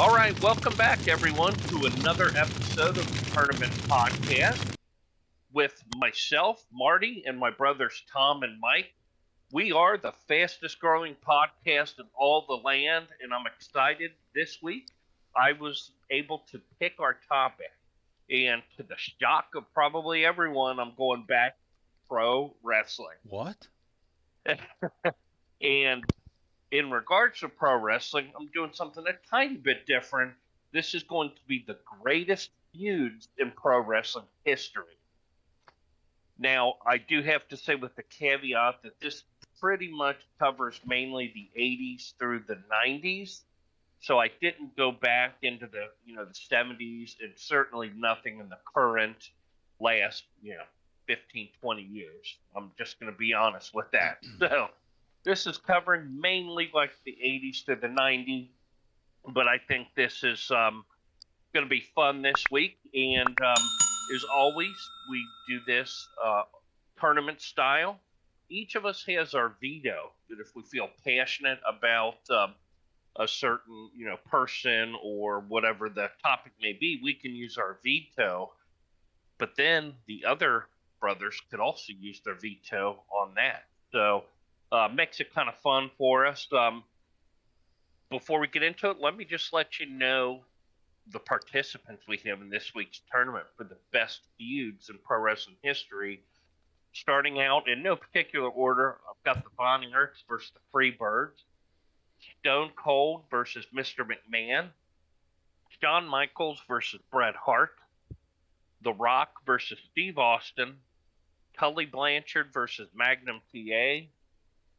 All right, welcome back, everyone, to another episode of the Tournament Podcast with myself, Marty, and my brothers Tom and Mike. We are the fastest growing podcast in all the land, and I'm excited this week. I was able to pick our topic, and to the shock of probably everyone, I'm going back to pro wrestling. What? And in regards to pro wrestling, I'm doing something a tiny bit different. This is going to be the greatest feuds in pro wrestling history. Now, I do have to say with the caveat that this pretty much covers mainly the 80s through the 90s. So I didn't go back into the 70s, and certainly nothing in the current last 15, 20 years. I'm just going to be honest with that. So this is covering mainly like the 80s to the 90s, but I think this is going to be fun this week. And as always, we do this tournament style. Each of us has our veto that if we feel passionate about a certain person or whatever the topic may be, we can use our veto. But then the other brothers could also use their veto on that. So makes it kind of fun for us. Before we get into it, let me just let you know the participants we have in this week's tournament for the best feuds in pro wrestling history. Starting out in no particular order, I've got the Von Erichs versus the Freebirds, Stone Cold versus Mr. McMahon, Shawn Michaels versus Bret Hart, The Rock versus Steve Austin, Tully Blanchard versus Magnum TA,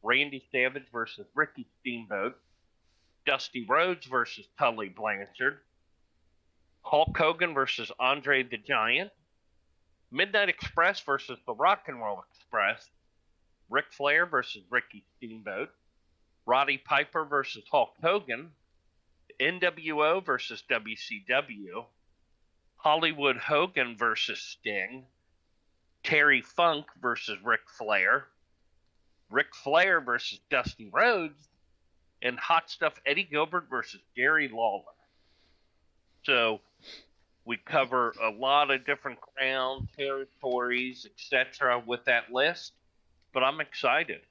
Randy Savage versus Ricky Steamboat, Dusty Rhodes versus Tully Blanchard, Hulk Hogan versus Andre the Giant, Midnight Express versus the Rock and Roll Express, Ric Flair versus Ricky Steamboat, Roddy Piper versus Hulk Hogan, NWO versus WCW, Hollywood Hogan versus Sting, Terry Funk versus Ric Flair, Ric Flair versus Dusty Rhodes, and Hot Stuff Eddie Gilbert versus Jerry Lawler. So we cover a lot of different ground, territories, etc. with that list, but I'm excited.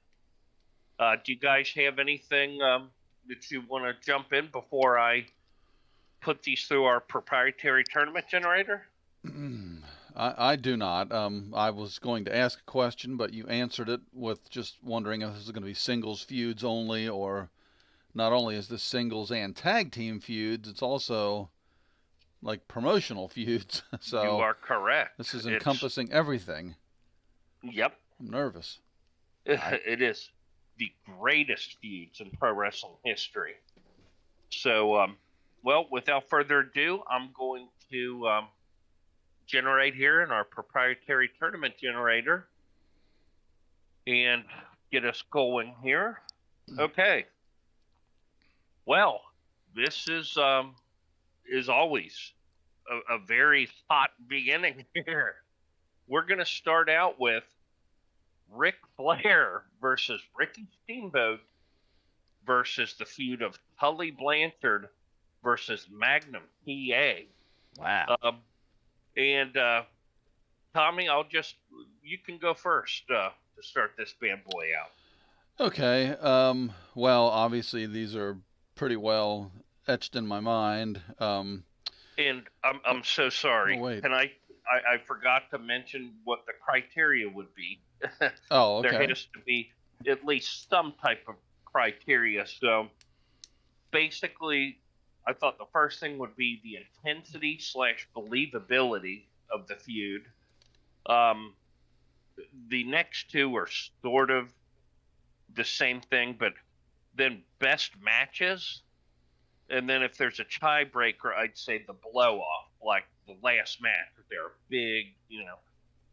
Do you guys have anything that you want to jump in before I put these through our proprietary tournament generator? I do not. I was going to ask a question, but you answered it with just wondering if this is going to be singles feuds only, or not only is this singles and tag team feuds, it's also like promotional feuds. So you are correct. This is encompassing everything. Yep. I'm nervous. It is the greatest feuds in pro wrestling history. So, well, without further ado, I'm going to generate here in our proprietary tournament generator and get us going here. Okay. Well, this is always a very hot beginning here. We're going to start out with Ric Flair versus Ricky Steamboat versus the feud of Tully Blanchard versus Magnum TA. Wow. And Tommy, you can go first to start this bad boy out. Okay. Well, obviously these are pretty well etched in my mind. And I'm so sorry. Oh, wait. Can I forgot to mention what the criteria would be. Oh, okay. There has to be at least some type of criteria. So basically, I thought the first thing would be the intensity / believability of the feud. The next two are sort of the same thing, but then best matches. And then if there's a tiebreaker, I'd say the blow-off, like the last match, or their big,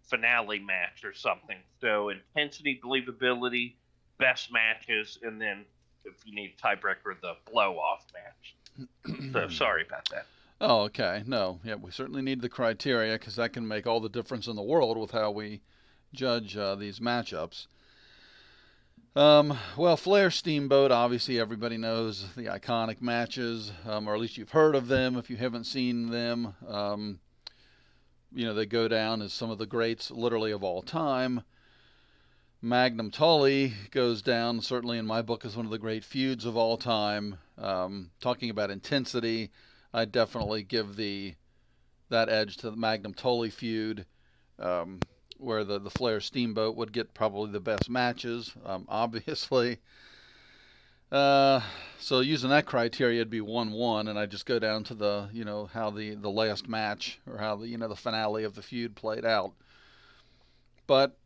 finale match or something. So intensity, believability, best matches, and then if you need a tiebreaker, the blow-off match. So sorry about that. Oh, okay. No, yeah, we certainly need the criteria because that can make all the difference in the world with how we judge these matchups. Well, Flair Steamboat, obviously everybody knows the iconic matches, or at least you've heard of them if you haven't seen them. They go down as some of the greats literally of all time. Magnum Tully goes down, certainly in my book, as one of the great feuds of all time. Talking about intensity, I definitely give that edge to the Magnum Tully feud, where the Flair Steamboat would get probably the best matches, obviously. So using that criteria, it'd be 1-1, and I just go down to how the last match, or how the finale of the feud played out. But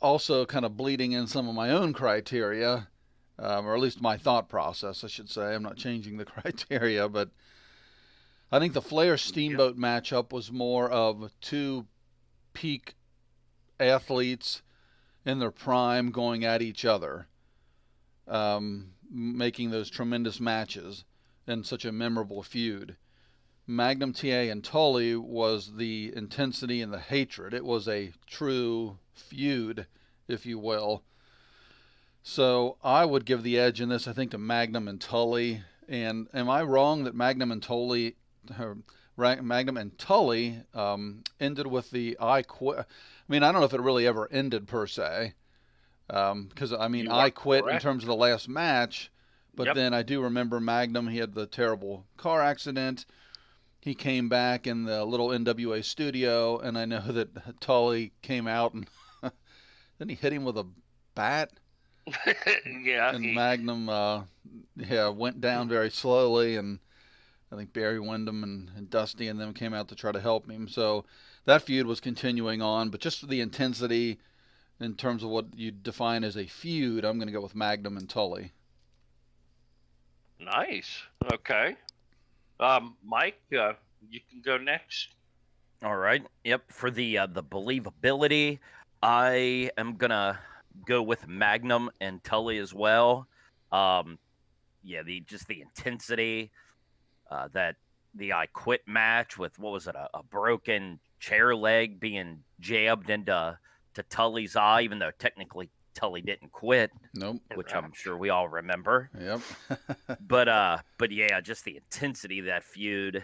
also kind of bleeding in some of my own criteria, or at least my thought process, I should say. I'm not changing the criteria, but I think the Flair Steamboat matchup was more of two peak athletes in their prime going at each other, making those tremendous matches in such a memorable feud. Magnum TA and Tully was the intensity and the hatred. It was a true feud, if you will. So I would give the edge in this, I think, to Magnum and Tully. And am I wrong that Magnum and Tully ended with the I quit? I mean, I don't know if it really ever ended per se, because I quit correct. in terms of the last match. But Yep. then I do remember Magnum. He had the terrible car accident. He came back in the little NWA studio, and I know that Tully came out and then he hit him with a bat. Yeah. And Magnum, went down very slowly, and I think Barry Windham and Dusty and them came out to try to help him. So that feud was continuing on, but just for the intensity in terms of what you define as a feud, I'm going to go with Magnum and Tully. Nice. Okay. Mike, you can go next. All right. Yep. For the believability, I am gonna go with Magnum and Tully as well. The intensity, that the I Quit match with, what was it, a broken chair leg being jabbed into Tully's eye, even though technically Tully didn't quit. Nope. Which I'm sure we all remember. Yep. But yeah, just the intensity of that feud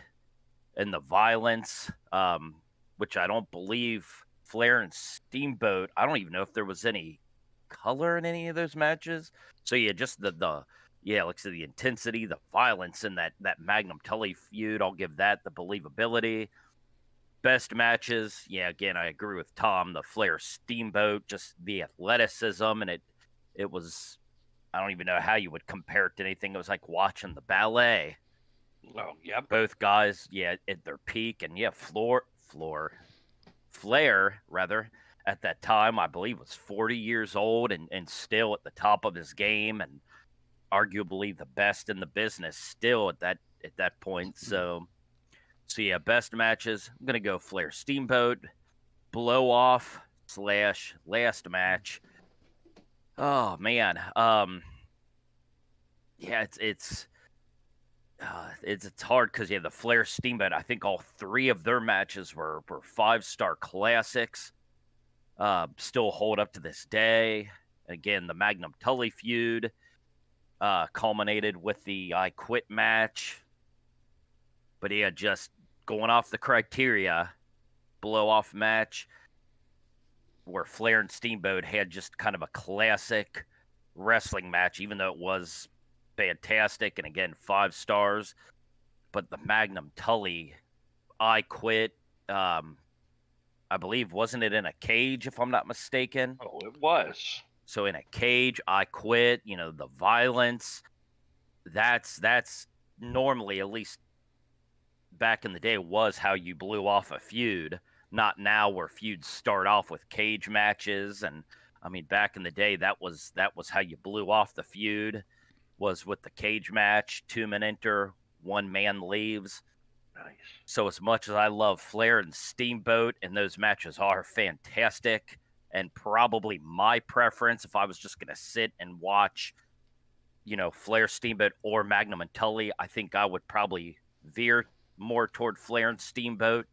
and the violence, which I don't believe Flair and Steamboat. I don't even know if there was any color in any of those matches. So yeah, just like I said, the intensity, the violence in that Magnum Tully feud. I'll give that the believability. Best matches, yeah. Again, I agree with Tom. The Flair Steamboat, just the athleticism, and it was. I don't even know how you would compare it to anything. It was like watching the ballet. Oh, yeah. Both guys, yeah, at their peak, and yeah, Flair, rather, at that time, I believe was 40 years old and still at the top of his game, and arguably the best in the business still at that point. So yeah, best matches. I'm gonna go Flair Steamboat, blow off / last match. Oh man, yeah, it's hard because the Flair Steamboat. I think all three of their matches were 5-star classics. Still hold up to this day. Again, the Magnum Tully feud culminated with the I Quit match. But yeah, just going off the criteria, blow off match where Flair and Steamboat had just kind of a classic wrestling match, even though it was fantastic and again 5 stars. But the Magnum Tully I Quit, I believe, wasn't it in a cage, if I'm not mistaken? Oh, it was. So in a cage, I Quit, the violence, that's normally, at least back in the day, was how you blew off a feud. Not now, where feuds start off with cage matches. And I mean, back in the day, that was how you blew off the feud, was with the cage match. 2-man enter, 1 man leaves. Nice. So as much as I love Flair and Steamboat, and those matches are fantastic, and probably my preference if I was just going to sit and watch, Flair, Steamboat, or Magnum and Tully, I think I would probably veer more toward Flair and Steamboat.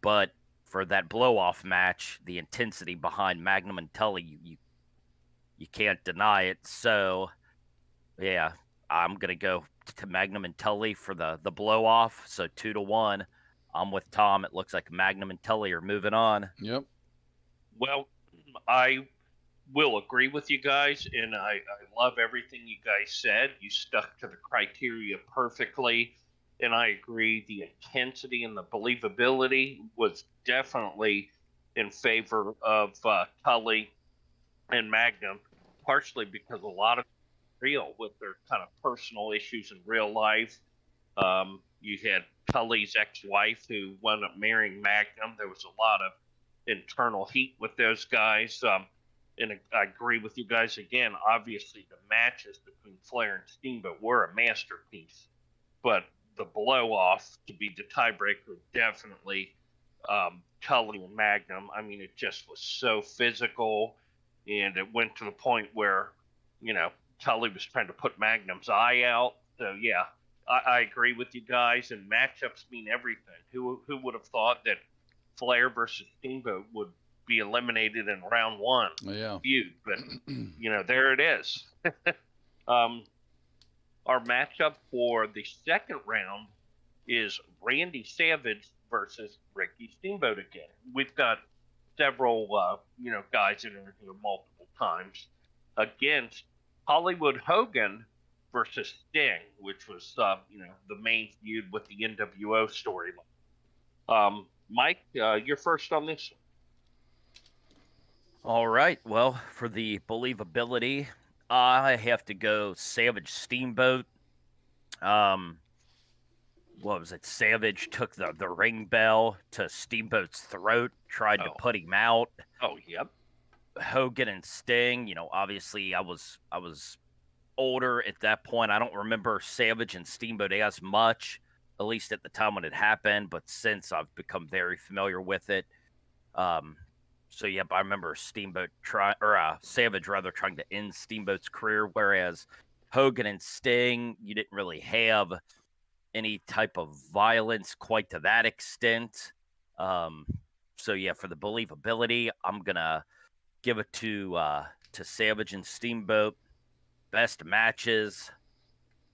But for that blow-off match, the intensity behind Magnum and Tully, You can't deny it. So, yeah, I'm going to go to Magnum and Tully for the blow off. So 2-1. I'm with Tom. It looks like Magnum and Tully are moving on. Yep. Well, I will agree with you guys, and I love everything you guys said. You stuck to the criteria perfectly, and I agree. The intensity and the believability was definitely in favor of Tully and Magnum, partially because a lot of real with their kind of personal issues in real life. You had Tully's ex-wife who wound up marrying Magnum. There was a lot of internal heat with those guys. And I agree with you guys again. Obviously, the matches between Flair and Steamboat were a masterpiece, but the blow off to be the tiebreaker definitely Tully and Magnum. I mean, it just was so physical, and it went to the point where, Tully was trying to put Magnum's eye out. So yeah, I agree with you guys. And matchups mean everything. Who would have thought that Flair versus Steamboat would be eliminated in round one feud? But there it is. Our matchup for the second round is Randy Savage versus Ricky Steamboat again. We've got several guys that are here multiple times against Hollywood Hogan versus Sting, which was the main feud with the NWO storyline. Mike, you're first on this. All right. Well, for the believability, I have to go Savage Steamboat. What was it? Savage took the ring bell to Steamboat's throat, tried to put him out. Oh, yep. Hogan and Sting, obviously I was older at that point. I don't remember Savage and Steamboat as much, at least at the time when it happened, but since I've become very familiar with it. So yep, I remember Savage trying to end Steamboat's career, whereas Hogan and Sting, you didn't really have any type of violence quite to that extent. So yeah, for the believability, I'm gonna give it to Savage and Steamboat. Best matches.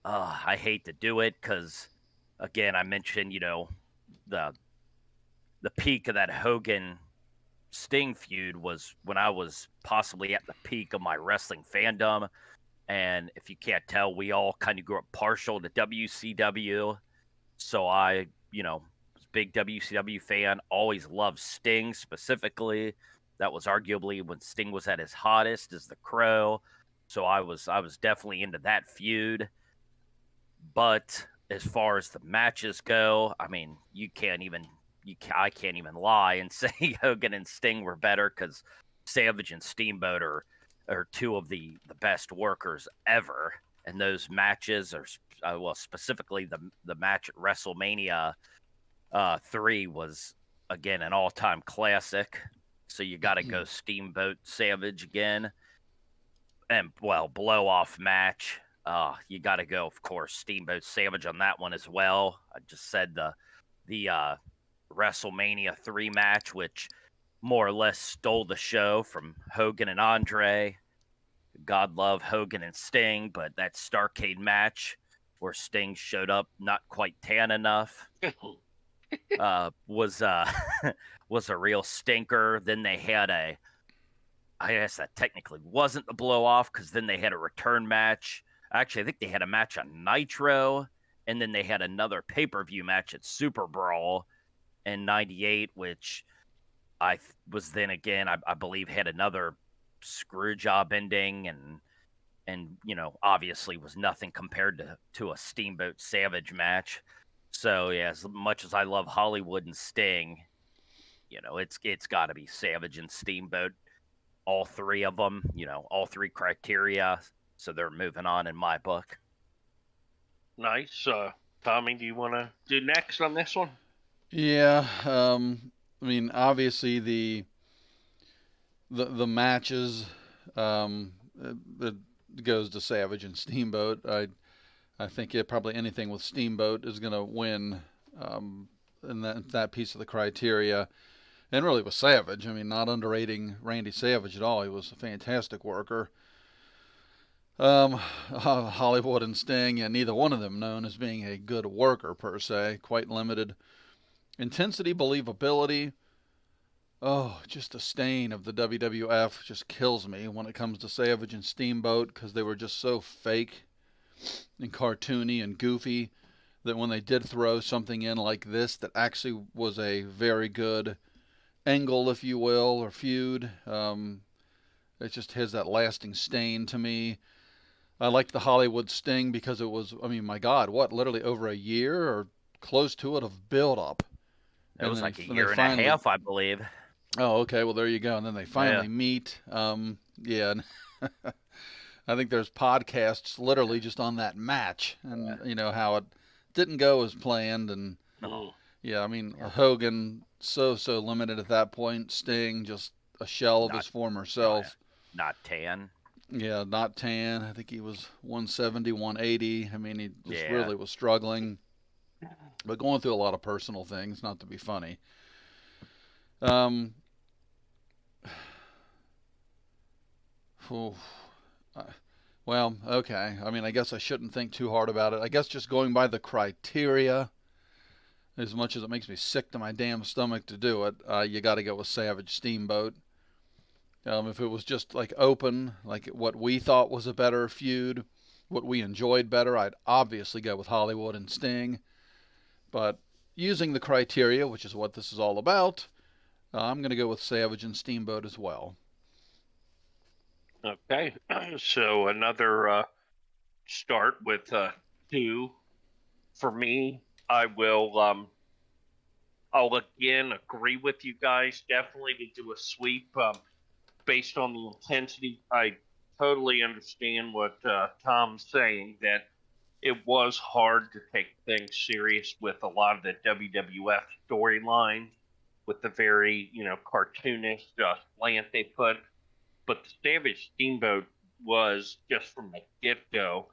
I hate to do it because, again, I mentioned the peak of that Hogan Sting feud was when I was possibly at the peak of my wrestling fandom. And if you can't tell, we all kind of grew up partial to WCW. So I, was a big WCW fan, always loved Sting specifically. That was arguably when Sting was at his hottest as the Crow. So I was definitely into that feud. But as far as the matches go, I mean, I can't even lie and say Hogan and Sting were better because Savage and Steamboat are two of the best workers ever. And those matches are, specifically the match at WrestleMania 3 was, again, an all-time classic. So you got to go Steamboat Savage again. And, blow-off match. You got to go, of course, Steamboat Savage on that one as well. I just said the WrestleMania 3 match, which more or less stole the show from Hogan and Andre. God love Hogan and Sting, but that Starrcade match where Sting showed up not quite tan enough was a real stinker. Then they had I guess that technically wasn't the blow off because then they had a return match. Actually, I think they had a match on Nitro, and then they had another pay-per-view match at Super Brawl in '98, which I was then again, I believe, had another screw job ending, and obviously was nothing compared to a Steamboat Savage match. So yeah, as much as I love Hollywood and Sting, it's got to be Savage and Steamboat. All three of them, all three criteria. So they're moving on in my book. Nice. Tommy, do you want to do next on this one? Yeah. I mean, obviously the matches, it goes to Savage and Steamboat. I think probably anything with Steamboat is going to win in that piece of the criteria. And really with Savage, I mean, not underrating Randy Savage at all. He was a fantastic worker. Hollywood and Sting, yeah, neither one of them known as being a good worker per se, quite limited. Intensity, believability, oh, just a stain of the WWF just kills me when it comes to Savage and Steamboat because they were just so fake and cartoony and goofy that when they did throw something in like this that actually was a very good angle, if you will, or feud, it just has that lasting stain to me. I liked the Hollywood Sting because it was, I mean, my God, what, literally over a year or close to it of build up. It was like a year and finally, a half, I believe. Oh, okay. Well, there you go. And then they finally meet. Yeah. I think there's podcasts literally just on that match, and you know how it didn't go as planned. And yeah, I mean Hogan so limited at that point. Sting just a shell of his former self. Not tan. Yeah, not tan. I think he was 170, 180. I mean, he just really was struggling, but going through a lot of personal things. Not to be funny. Well, okay. I mean, I guess I shouldn't think too hard about it. I guess just going by the criteria, as much as it makes me sick to my damn stomach to do it, you got to go with Savage Steamboat. If it was just like open, like what we thought was a better feud, what we enjoyed better, I'd obviously go with Hollywood and Sting. But using the criteria, which is what this is all about, I'm going to go with Savage and Steamboat as well. Okay, so another start with 2. For me, I'll again agree with you guys. Definitely to do a sweep based on the intensity. I totally understand what Tom's saying, that it was hard to take things serious with a lot of the WWF storylines, with the very, cartoonish slant they put. But the Savage Steamboat was just from the get-go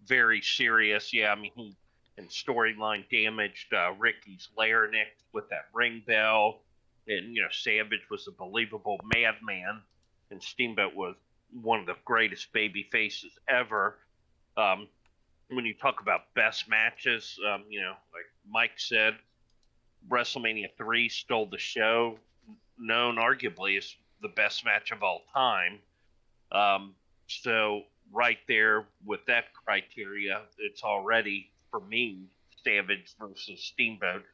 very serious. Yeah, I mean, he and storyline damaged Ricky's larynx with that ring bell, and Savage was a believable madman, and Steamboat was one of the greatest baby faces ever. When you talk about best matches, like Mike said, WrestleMania 3 stole the show, known arguably as the best match of all time. So right there with that criteria, it's already, for me, Savage versus Steamboat.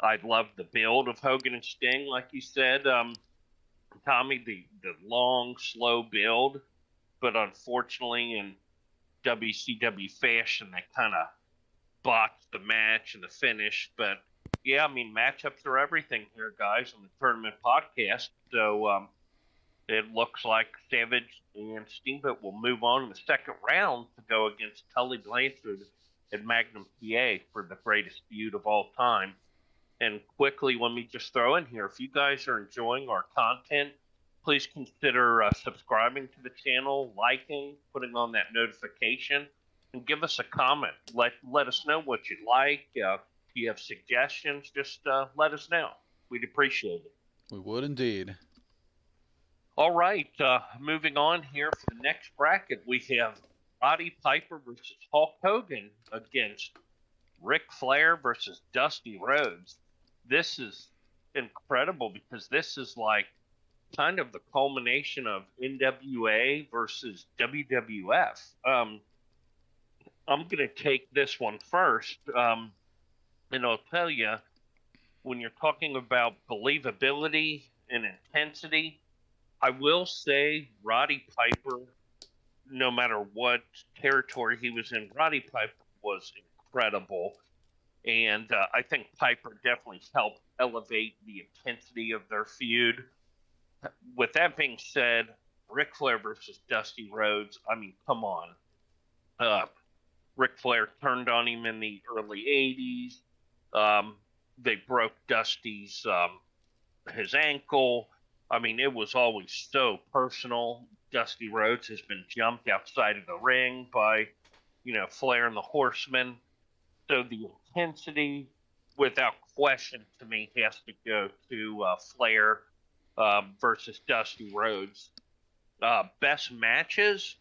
I love the build of Hogan and Sting, like you said, Tommy, the long, slow build, but unfortunately in WCW fashion, they kind of botched the match and the finish. But yeah, I mean, matchups are everything here, guys, on the Tournament Podcast. So it looks like Savage and Steamboat will move on in the second round to go against Tully Blanchard and Magnum PA for the greatest feud of all time. And quickly, let me just throw in here, if you guys are enjoying our content, please consider subscribing to the channel, liking, putting on that notification, and give us a comment. Let us know what you like. If you have suggestions, just let us know. We'd appreciate it. We would indeed. All right, moving on here for the next bracket, we have Roddy Piper versus Hulk Hogan against Ric Flair versus Dusty Rhodes. This is incredible because this is like kind of the culmination of NWA versus WWF. I'm going to take this one first, and I'll tell you, when you're talking about believability and intensity, I will say Roddy Piper, no matter what territory he was in, Roddy Piper was incredible. And I think Piper definitely helped elevate the intensity of their feud. With that being said, Ric Flair versus Dusty Rhodes, I mean, come on. Ric Flair turned on him in the early 80s. They broke Dusty's his ankle. I mean, it was always so personal. Dusty Rhodes has been jumped outside of the ring by, Flair and the Horsemen. So the intensity, without question, to me, has to go to Flair versus Dusty Rhodes. Best matches,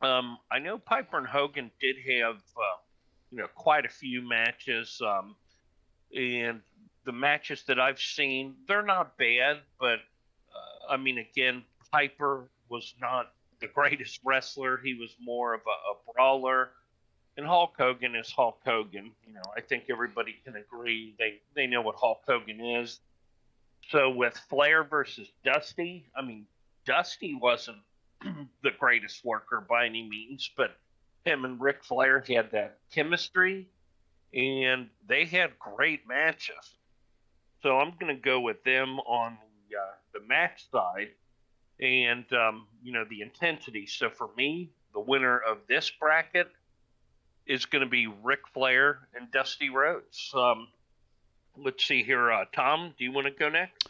I know Piper and Hogan did have, quite a few matches, and the matches that I've seen, they're not bad, but I mean, again, Piper was not the greatest wrestler. He was more of a brawler, and Hulk Hogan is Hulk Hogan. I think everybody can agree they know what Hulk Hogan is. So with Flair versus Dusty, I mean, Dusty wasn't the greatest worker by any means, but him and Ric Flair had that chemistry, and they had great matches. So I'm going to go with them on the match side, and the intensity. So for me, the winner of this bracket is going to be Ric Flair and Dusty Rhodes. Let's see here, Tom. Do you want to go next?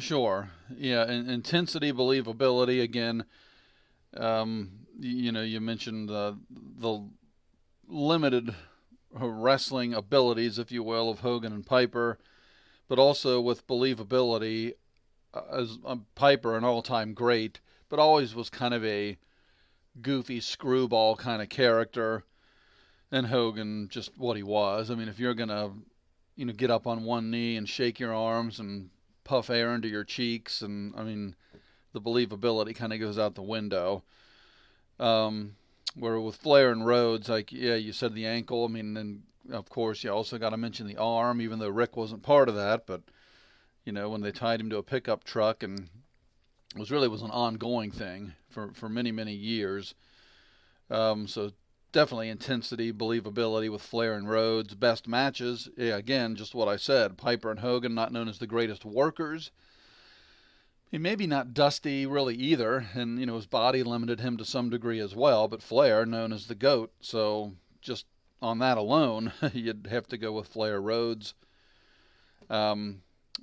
Sure. Yeah, and intensity, believability. Again, you mentioned the limited wrestling abilities, if you will, of Hogan and Piper, but also with believability, as Piper, an all-time great, but always was kind of a goofy screwball kind of character, and Hogan just what he was. I mean, if you're gonna, get up on one knee and shake your arms and puff air into your cheeks, and I mean, the believability kind of goes out the window. Where with Flair and Rhodes, like, yeah, you said the ankle. I mean, and of course, you also got to mention the arm, even though Rick wasn't part of that. But, when they tied him to a pickup truck, and it was an ongoing thing for many, many years. So definitely intensity, believability with Flair and Rhodes. Best matches, yeah, again, just what I said. Piper and Hogan, not known as the greatest workers. Maybe not Dusty really either, and his body limited him to some degree as well, but Flair, known as the GOAT, so just on that alone, you'd have to go with Flair Rhodes.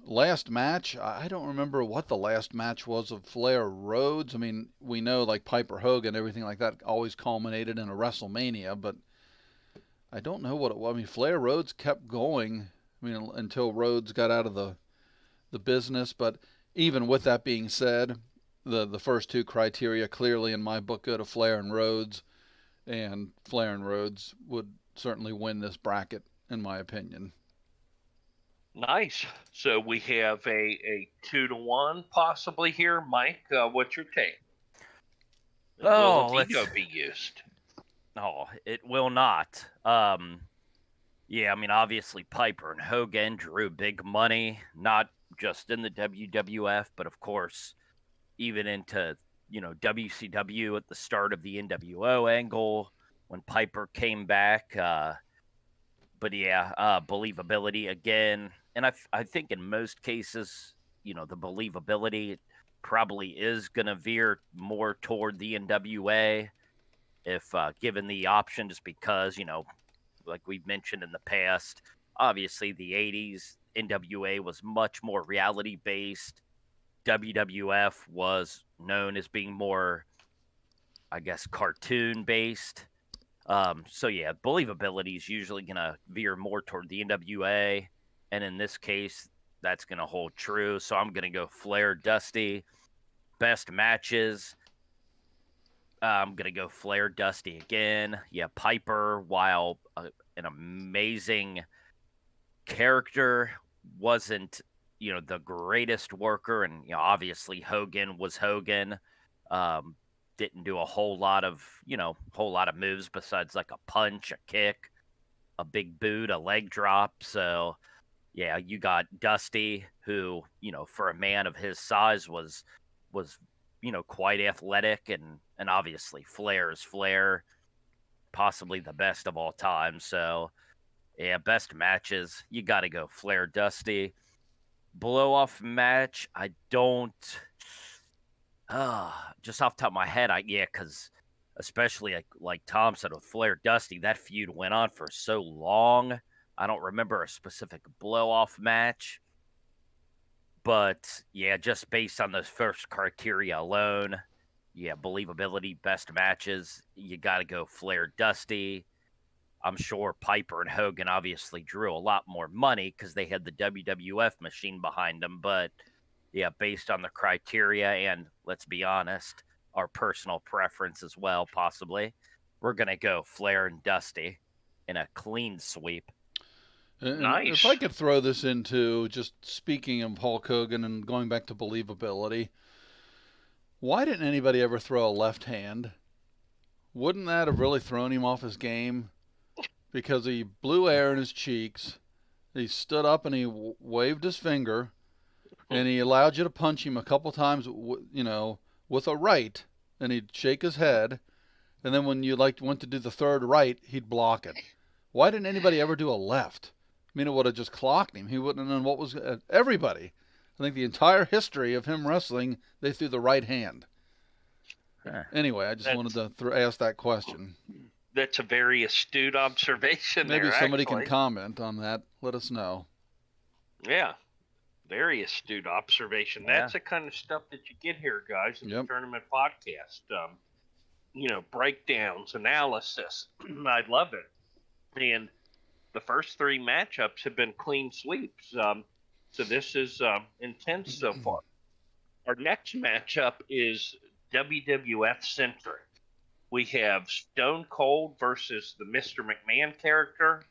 Last match, I don't remember what the last match was of Flair Rhodes. I mean, we know like Piper Hogan, everything like that always culminated in a WrestleMania, but I don't know what it was. I mean, Flair Rhodes kept going, until Rhodes got out of the business, but even with that being said, the first two criteria clearly in my book go to Flair and Rhodes, and Flair and Rhodes would certainly win this bracket, in my opinion. Nice. So we have a 2-1 possibly here. Mike, what's your take? Will the veto be used? Oh, it will not. Yeah, I mean, obviously Piper and Hogan drew big money, not just in the WWF, but of course, even into, WCW at the start of the NWO angle when Piper came back. But yeah, believability again. And I think in most cases, the believability probably is going to veer more toward the NWA if given the option, just because, like we've mentioned in the past, obviously the 80s NWA was much more reality based. WWF was known as being more, I guess, cartoon based. So yeah, believability is usually going to veer more toward the NWA, and in this case, that's going to hold true. So I'm going to go Flair Dusty. Best matches, I'm going to go Flair Dusty again. Yeah, Piper, while an amazing character, wasn't, the greatest worker. And, obviously Hogan was Hogan. Didn't do a whole lot of moves besides like a punch, a kick, a big boot, a leg drop. So, yeah, you got Dusty, who, for a man of his size was quite athletic, and obviously Flair is Flair, possibly the best of all time. So, yeah, best matches, you got to go Flair Dusty. Blow off match, I don't. Just off the top of my head, because especially like Tom said with Flair Dusty, that feud went on for so long. I don't remember a specific blow off match. But yeah, just based on those first criteria alone, yeah, believability, best matches, you got to go Flair Dusty. I'm sure Piper and Hogan obviously drew a lot more money because they had the WWF machine behind them. But yeah, based on the criteria, and let's be honest, our personal preference as well, possibly. We're going to go Flair and Dusty in a clean sweep. And Nice. if I could throw this into, just speaking of Hulk Hogan and going back to believability, why didn't anybody ever throw a left hand? Wouldn't that have really thrown him off his game? Because he blew air in his cheeks, he stood up and he waved his finger, and he allowed you to punch him a couple times, with a right, and he'd shake his head, and then when you went to do the third right, he'd block it. Why didn't anybody ever do a left? I mean, it would have just clocked him. He wouldn't have known what was everybody. I think the entire history of him wrestling, they threw the right hand. Anyway, I just wanted to ask that question. That's a very astute observation. Maybe there, somebody actually can comment on that. Let us know. Yeah, very astute observation. Yeah. That's the kind of stuff that you get here, guys, in Yep. the tournament podcast. Breakdowns, analysis. I love it. And the first three matchups have been clean sweeps. So this is intense so far. Our next matchup is WWF centric. We have Stone Cold versus the Mr. McMahon character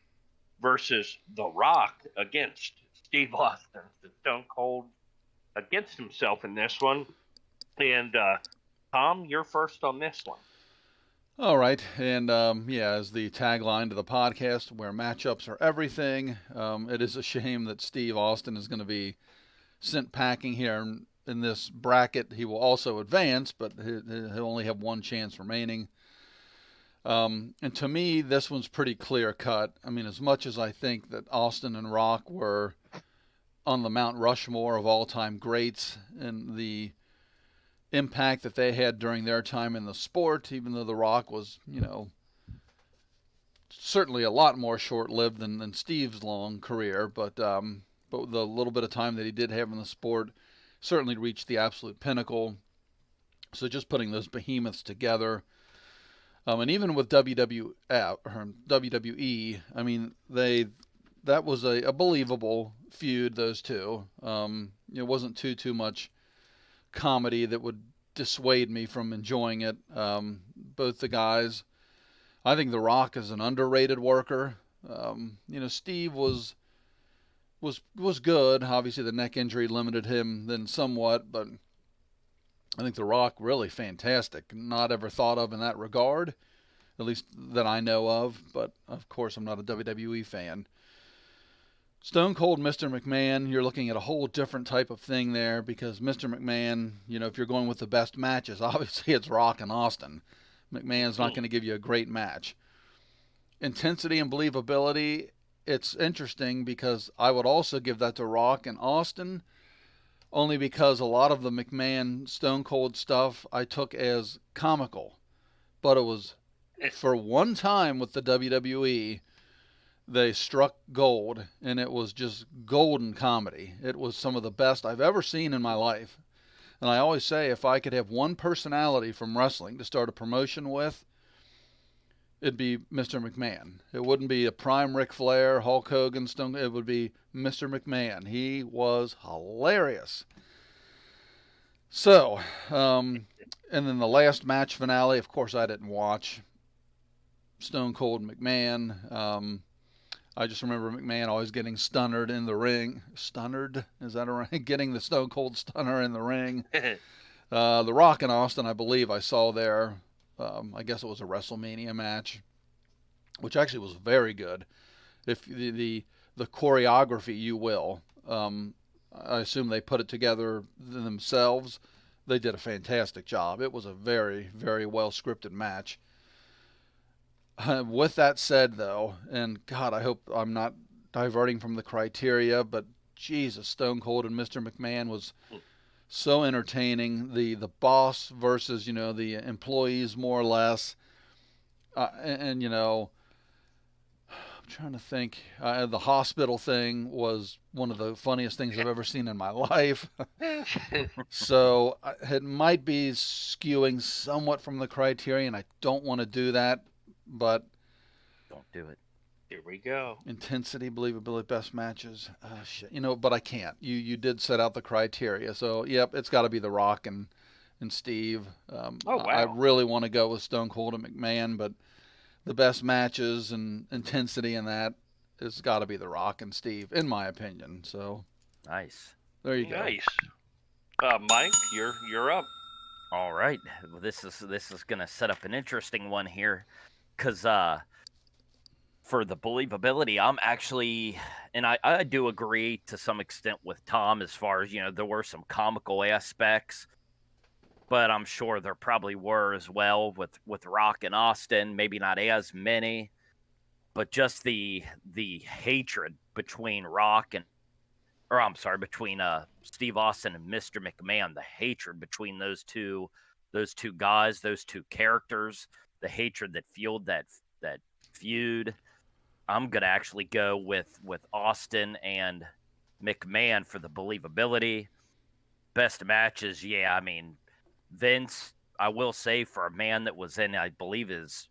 versus The Rock against Steve Austin. So Stone Cold against himself in this one. And Tom, you're first on this one. All right, and as the tagline to the podcast, where matchups are everything, it is a shame that Steve Austin is going to be sent packing here in this bracket. He will also advance, but he'll only have one chance remaining. And to me, this one's pretty clear cut. I mean, as much as I think that Austin and Rock were on the Mount Rushmore of all-time greats and the impact that they had during their time in the sport, even though The Rock was, certainly a lot more short-lived than Steve's long career, but the little bit of time that he did have in the sport certainly reached the absolute pinnacle. So just putting those behemoths together, and even with WWE, I mean, that was a believable feud, those two. It wasn't too much comedy that would dissuade me from enjoying it. Both the guys, I think The Rock is an underrated worker. Steve was good. Obviously, the neck injury limited him then somewhat, but I think The Rock really fantastic. Not ever thought of in that regard, at least that I know of. But of course, I'm not a WWE fan. Stone Cold Mr. McMahon, you're looking at a whole different type of thing there, because Mr. McMahon, if you're going with the best matches, obviously it's Rock and Austin. McMahon's not going to give you a great match. Intensity and believability, it's interesting because I would also give that to Rock and Austin, only because a lot of the McMahon Stone Cold stuff I took as comical. But it was, for one time with the WWE, they struck gold, and it was just golden comedy. It was some of the best I've ever seen in my life. And I always say, if I could have one personality from wrestling to start a promotion with, it'd be Mr. McMahon. It wouldn't be a prime Ric Flair, Hulk Hogan, Stone. It would be Mr. McMahon. He was hilarious. So, and then the last match finale, of course I didn't watch. Stone Cold McMahon. I just remember McMahon always getting stunnered in the ring. Stunnered? Is that right? Getting the Stone Cold Stunner in the ring. The Rock and Austin, I believe I saw there. I guess it was a WrestleMania match, which actually was very good. If the choreography, you will. I assume they put it together themselves. They did a fantastic job. It was a very, very well scripted match. With that said, though, and God, I hope I'm not diverting from the criteria, but Jesus, Stone Cold and Mr. McMahon was so entertaining. The boss versus, the employees, more or less. I'm trying to think. The hospital thing was one of the funniest things I've ever seen in my life. So it might be skewing somewhat from the criterion. I don't want to do that. But don't do it. Here we go. Intensity, believability, best matches. Shit. But I can't. You did set out the criteria. So, yep, it's got to be The Rock and and Steve. Oh, wow. I really want to go with Stone Cold and McMahon, but the best matches and intensity in that has got to be The Rock and Steve, in my opinion. So Nice. there you go. Nice. Mike, you're up. All right. Well, this is gonna set up an interesting one here, because for the believability, I'm actually, and I do agree to some extent with Tom as far as, there were some comical aspects, but I'm sure there probably were as well with Rock and Austin. Maybe not as many, but just the hatred between between Steve Austin and Mr. McMahon, the hatred between those two guys, those two characters, the hatred that fueled that feud. I'm gonna actually go with Austin and McMahon for the believability. Best matches, yeah. I mean, Vince, I will say, for a man that was in, I believe, his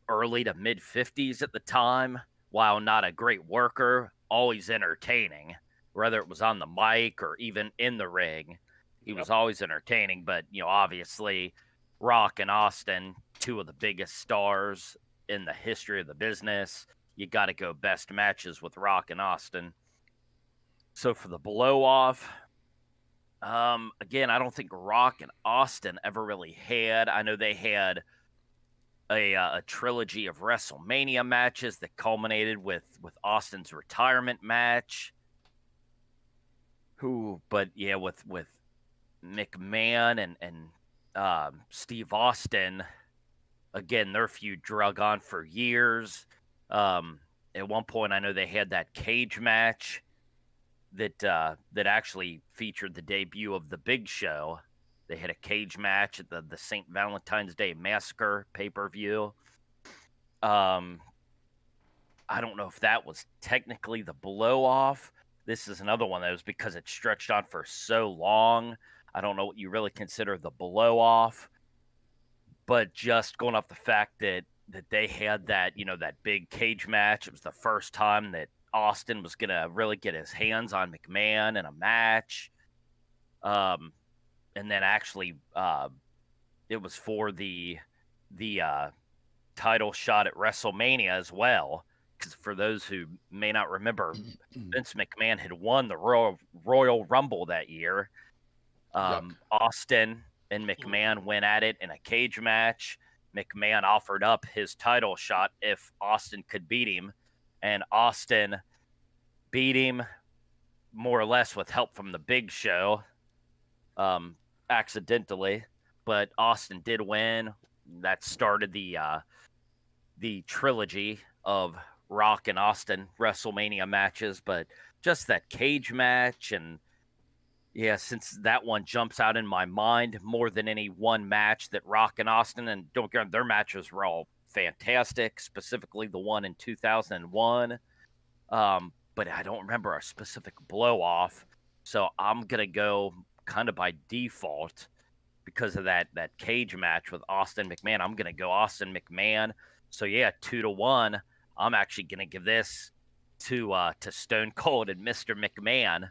early to mid 50s at the time, while not a great worker, always entertaining. Whether it was on the mic or even in the ring, he was always entertaining. But, obviously, Rock and Austin, two of the biggest stars in the history of the business. You got to go best matches with Rock and Austin. So for the blow off, again, I don't think Rock and Austin ever really had. I know they had a trilogy of WrestleMania matches that culminated with Austin's retirement match. But yeah, with McMahon and Steve Austin, again, their feud drug on for years. At one point, I know they had that cage match that actually featured the debut of the Big Show. They had a cage match at the St. Valentine's Day Massacre pay-per-view. I don't know if that was technically the blow-off. This is another one that was because it stretched on for so long. I don't know what you really consider the blow-off. But just going off the fact that they had that, that big cage match, it was the first time that Austin was going to really get his hands on McMahon in a match. And then actually, it was for the title shot at WrestleMania as well. Because for those who may not remember, Vince McMahon had won the Royal Rumble that year. Austin and McMahon went at it in a cage match. McMahon offered up his title shot if Austin could beat him, and Austin beat him more or less with help from the Big Show, accidentally, but Austin did win. That started the trilogy of Rock and Austin WrestleMania matches. But just that cage match, and yeah, since that one jumps out in my mind more than any one match that Rock and Austin, and don't get their matches were all fantastic, specifically the one in 2001. But I don't remember a specific blow off. So I'm going to go kind of by default because of that cage match with Austin McMahon. I'm going to go Austin McMahon. So yeah, 2-1. I'm actually going to give this to Stone Cold and Mr. McMahon.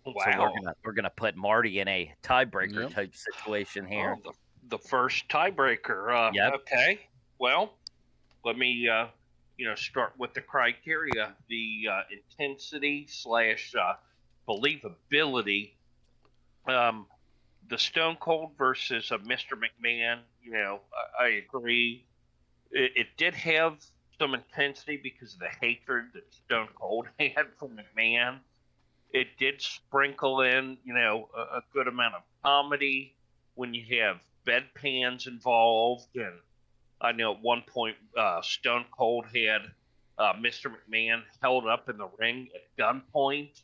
Wow. So we're gonna put Marty in a tiebreaker type situation here. Oh, the first tiebreaker. Okay. Well, let me start with the criteria. The intensity / believability. The Stone Cold versus Mr. McMahon. I agree. It did have some intensity because of the hatred that Stone Cold had for McMahon. It did sprinkle in, a good amount of comedy when you have bedpans involved. And I know at one point Stone Cold had Mr. McMahon held up in the ring at gunpoint.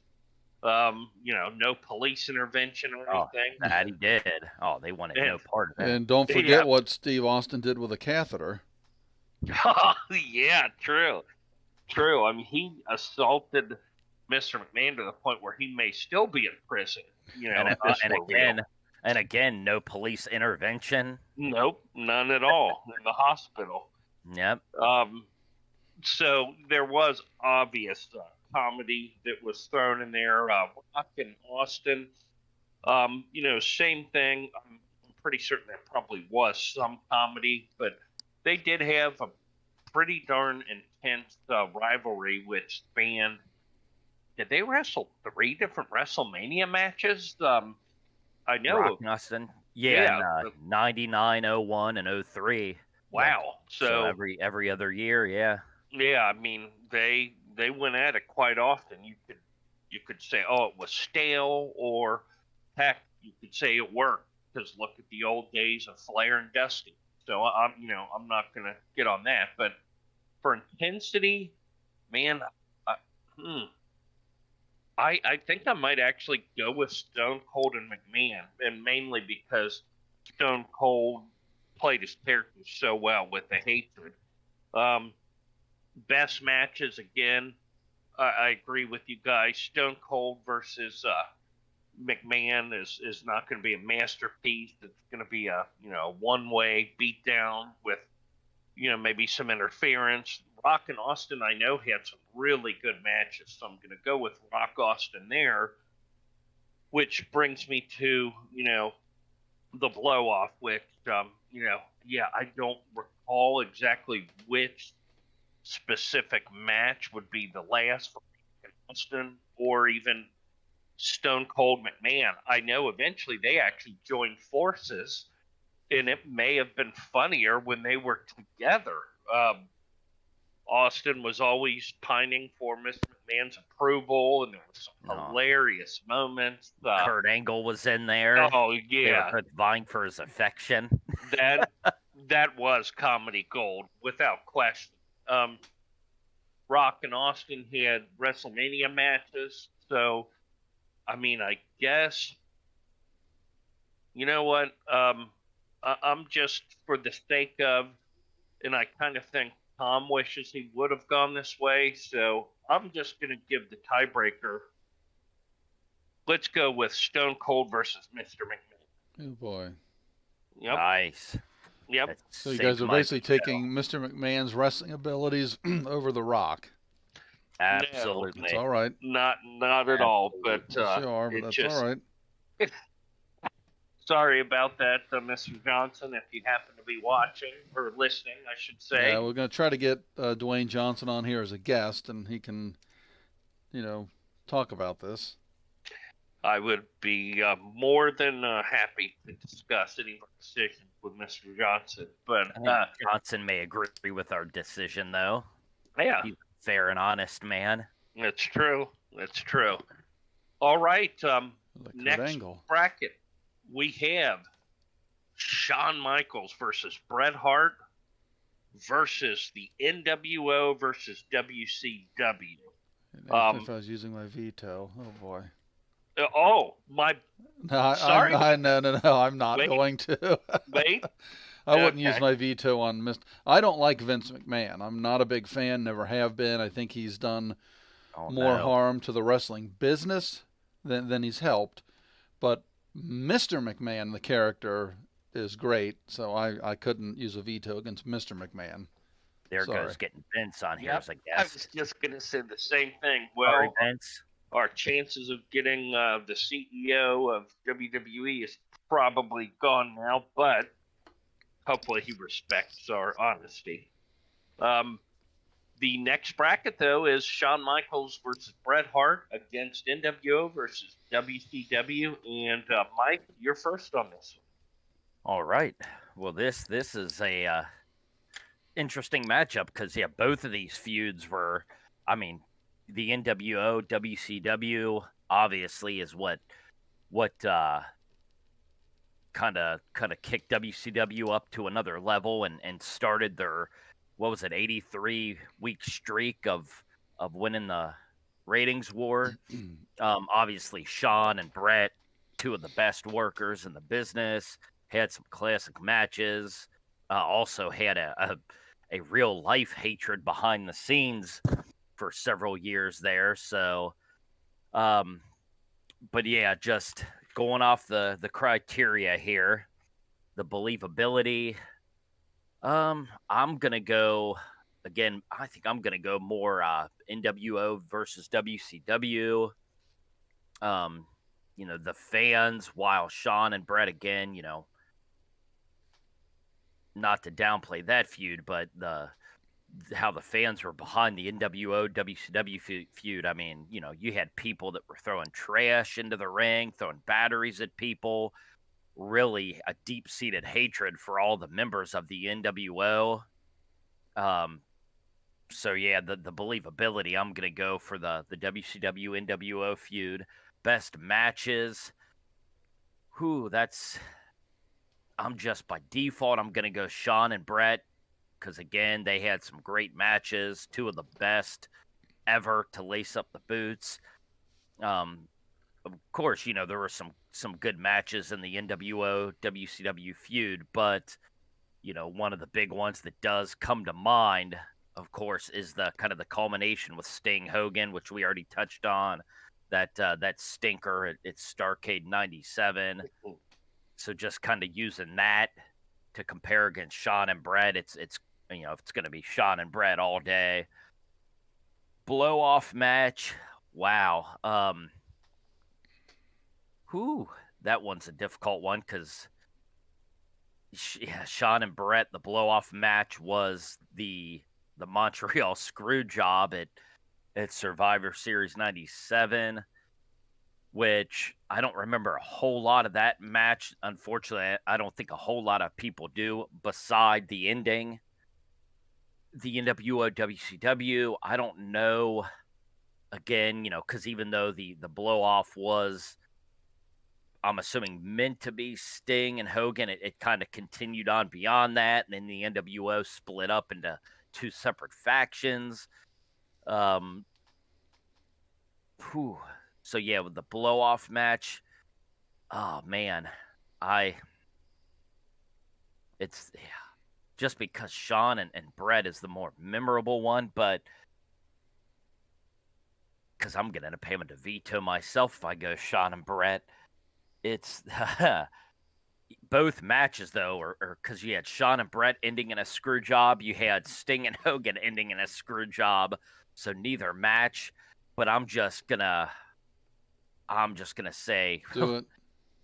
No police intervention or anything. That he did. Oh, they wanted no part of that. And don't forget what Steve Austin did with a catheter. Oh, yeah, true. I mean, he assaulted Mr. McMahon to the point where he may still be in prison. And again, no police intervention. Nope, none at all in the hospital. Yep. So there was obvious comedy that was thrown in there. Rock and Austin, same thing. I'm pretty certain there probably was some comedy, but they did have a pretty darn intense rivalry, which spanned. Did they wrestle 3 different WrestleMania matches? I know. Rock and Austin. Yeah, Yeah. in 99, 01, and 03. Wow. So every other year, yeah. Yeah, I mean they went at it quite often. You could say, oh, it was stale, or heck, you could say it worked because look at the old days of Flair and Dusty. So I'm not gonna get on that, but for intensity, man, I think I might actually go with Stone Cold and McMahon, and mainly because Stone Cold played his character so well with the hatred. Best matches again. I agree with you guys. Stone Cold versus McMahon is not going to be a masterpiece. It's going to be a one-way beatdown with maybe some interference. Rock and Austin, I know, had some really good matches, so I'm going to go with Rock Austin there, which brings me to the blow-off, which I don't recall exactly which specific match would be the last for Austin or even Stone Cold McMahon. I know eventually they actually joined forces, and it may have been funnier when they were together. Austin was always pining for Mr. McMahon's approval, and there were some hilarious moments. Kurt Angle was in there. Oh yeah, they were vying for his affection. that was comedy gold without question. Rock and Austin had WrestleMania matches, so I mean, I guess you know what? I'm just for the sake of, and I kind of think Tom wishes he would have gone this way, so I'm just going to give the tiebreaker. Let's go with Stone Cold versus Mr. McMahon. Oh boy. Yep. Nice. Yep. So you guys are basically taking Mr. McMahon's wrestling abilities over The Rock. Absolutely. That's all right. Not at all, but sure, but that's all right. Sorry about that, Mr. Johnson, if you happen to be watching or listening, I should say. Yeah, we're going to try to get Dwayne Johnson on here as a guest, and he can, talk about this. I would be more than happy to discuss any decisions with Mr. Johnson. But Johnson may agree with our decision, though. Yeah. He's a fair and honest man. That's true. That's true. All right. Next bracket, we have Shawn Michaels versus Bret Hart versus the NWO versus WCW. If I was using my veto, oh boy. Sorry. No, I'm not going to. Wait. I wouldn't use my veto on Mr. I don't like Vince McMahon. I'm not a big fan, never have been. I think he's done more harm to the wrestling business than he's helped. But Mr. McMahon, the character, is great, so I couldn't use a veto against Mr. McMahon. There goes getting Vince on here as a guest. I was just going to say the same thing. Well, Vince. Our chances of getting the CEO of WWE is probably gone now, but hopefully he respects our honesty. The next bracket, though, is Shawn Michaels versus Bret Hart against NWO versus WCW. And Mike, you're first on this one. All right. Well, this is a interesting matchup because, both of these feuds were, the NWO, WCW, obviously, is what kind of kicked WCW up to another level and started their 83-week streak of winning the ratings war. Obviously, Shawn and Bret, two of the best workers in the business, had some classic matches. Also had a real life hatred behind the scenes for several years there. So, but just going off the criteria here, the believability, I'm gonna go again. I think I'm gonna go more NWO versus WCW. The fans, while Shawn and Bret again, not to downplay that feud, but how the fans were behind the NWO WCW feud. I mean, you know, you had people that were throwing trash into the ring, throwing batteries at people, really a deep-seated hatred for all the members of the NWO. So yeah, the believability, I'm gonna go for the WCW NWO feud. Best matches. I'm just by default, I'm gonna go Shawn and Bret, because again, they had some great matches, two of the best ever to lace up the boots. Of course, you know, there were some good matches in the NWO WCW feud, but you know, one of the big ones that does come to mind, of course, is the kind of the culmination with Sting Hogan, which we already touched on. That stinker at Starrcade '97. So just kind of using that to compare against Shawn and Bret, it's you know, it's going to be Shawn and Bret all day. Blow off match, wow. That one's a difficult one because Shawn and Bret, the blow off match was the Montreal screw job at Survivor Series '97, which I don't remember a whole lot of that match. Unfortunately, I don't think a whole lot of people do beside the ending. The NWO WCW, I don't know. Again, you know, because even though the blow off was, I'm assuming, meant to be Sting and Hogan, it kind of continued on beyond that, and then the NWO split up into two separate factions. So yeah, with the blow off match, oh man, it's just because Shawn and Bret is the more memorable one, but because I'm gonna end up having to veto myself if I go Shawn and Bret. It's both matches though, or because you had Shawn and Bret ending in a screw job, you had Sting and Hogan ending in a screw job, so neither match. But I'm just gonna say Do it.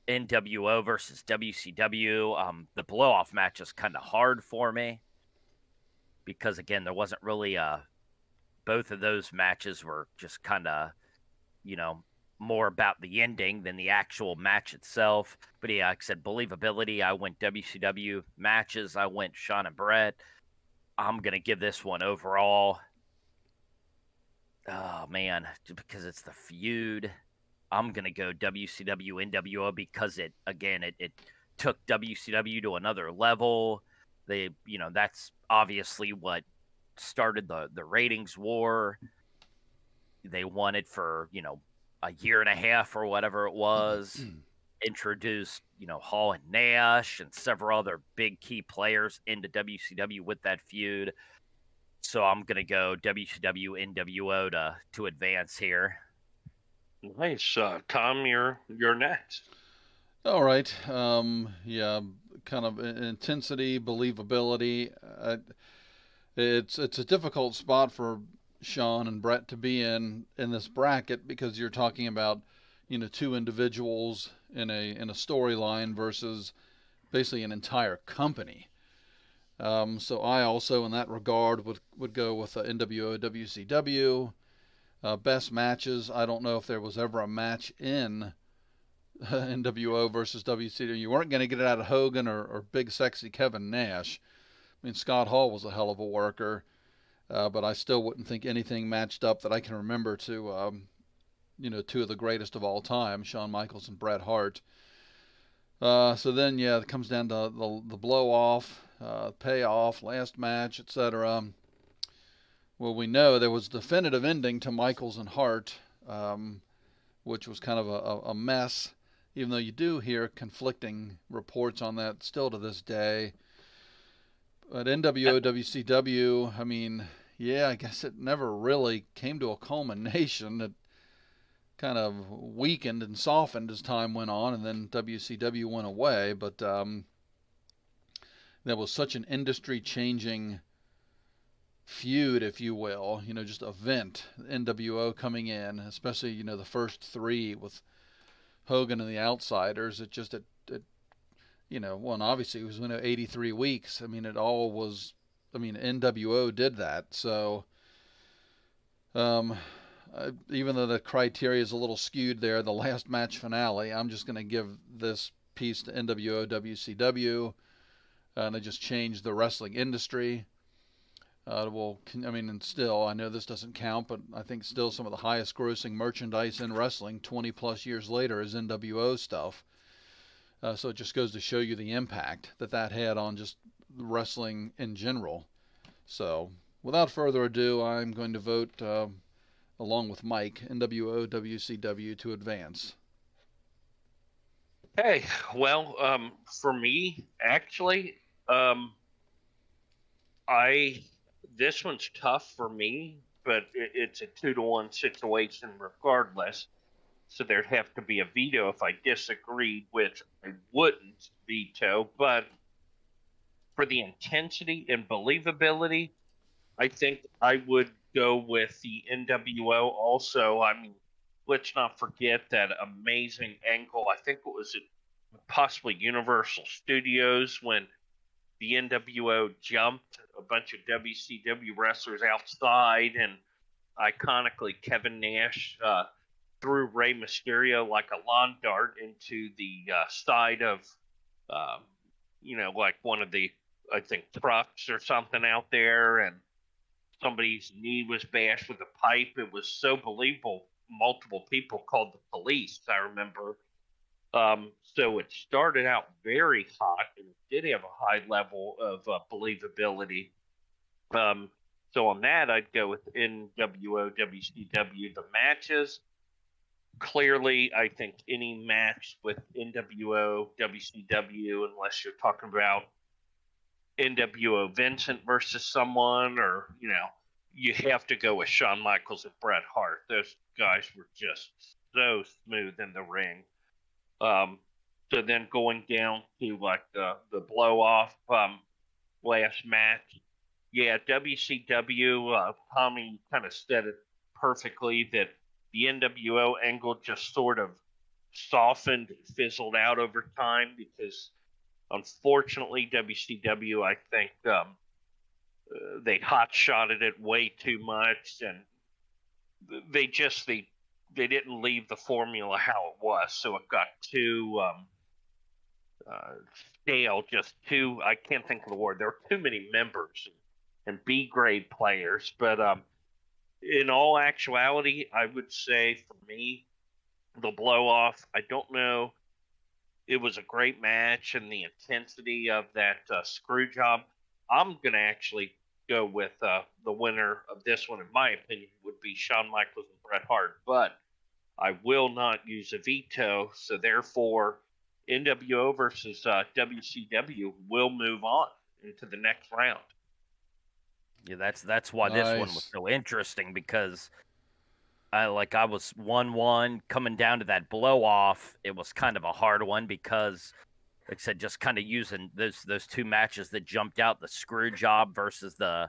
NWO versus WCW. The blow off match is kind of hard for me because again, there wasn't really both of those matches were just kind of, you know, more about the ending than the actual match itself. But yeah, like I said, believability, I went WCW. Matches, I went Shawn and Bret. I'm going to give this one overall. Oh, man, because it's the feud. I'm going to go WCW NWO because it took WCW to another level. That's obviously what started the ratings war. They wanted for, a year and a half or whatever it was, introduced, Hall and Nash and several other big key players into WCW with that feud. So I'm going to go WCW NWO to advance here. Nice. Tom, you're next. All right. Yeah, kind of intensity, believability. It's a difficult spot for Shawn and Bret to be in this bracket because you're talking about, two individuals in a storyline versus basically an entire company. So I also, in that regard, would go with NWO WCW. Best matches. I don't know if there was ever a match in NWO versus WCW. You weren't going to get it out of Hogan or Big Sexy Kevin Nash. I mean, Scott Hall was a hell of a worker, but I still wouldn't think anything matched up that I can remember to, two of the greatest of all time, Shawn Michaels and Bret Hart. So then, yeah, it comes down to the blow-off, payoff, last match, etc. Well, we know there was a definitive ending to Michaels and Hart, which was kind of a mess, even though you do hear conflicting reports on that still to this day. But NWO WCW, I mean, yeah, I guess it never really came to a culmination. It kind of weakened and softened as time went on, and then WCW went away. But there was such an industry-changing feud, if you will, just event. NWO coming in, especially, the first three with Hogan and the Outsiders. It Well, and obviously it was 83 weeks. I mean, it all was. I mean, NWO did that. So, um, even though the criteria is a little skewed there, the last match finale, I'm just going to give this piece to NWO WCW, and they just changed the wrestling industry. And still, I know this doesn't count, but I think still some of the highest grossing merchandise in wrestling 20 plus years later is NWO stuff. So it just goes to show you the impact that had on just wrestling in general. So without further ado, I'm going to vote, along with Mike, NWO WCW to advance. Hey, well, for me, actually, I this one's tough for me, but it's a 2-to-1 situation regardless. So there'd have to be a veto if I disagreed, which I wouldn't veto. But for the intensity and believability, I think I would go with the NWO also. I mean, let's not forget that amazing angle. I think it was at possibly Universal Studios when the NWO jumped a bunch of WCW wrestlers outside, and iconically Kevin Nash threw Rey Mysterio like a lawn dart into the side of, um, like one of the, I think, trucks or something out there, and somebody's knee was bashed with a pipe. It was so believable. Multiple people called the police, I remember. So it started out very hot and it did have a high level of believability. Um, so on that, I'd go with NWO, WCW. The matches, clearly, I think any match with NWO, WCW, unless you're talking about NWO Vincent versus someone, or, you have to go with Shawn Michaels and Bret Hart. Those guys were just so smooth in the ring. So then going down to like the blow off last match, yeah, WCW. Tommy kind of said it perfectly that the NWO angle just sort of softened and fizzled out over time because, unfortunately, WCW, I think, they hot shotted it way too much, and they didn't leave the formula how it was, so it got too stale. Just too, I can't think of the word. There were too many members and B grade players, but in all actuality, I would say for me, the blow off. I don't know. It was a great match, and the intensity of that screw job. I'm gonna actually go with the winner of this one, in my opinion, would be Shawn Michaels and Bret Hart. But I will not use a veto, so therefore, NWO versus WCW will move on into the next round. Yeah, that's why this one was Nice. so interesting, because I was 1-1 coming down to that blow off. It was kind of a hard one because, like I said, just kind of using those two matches that jumped out, the screw job versus the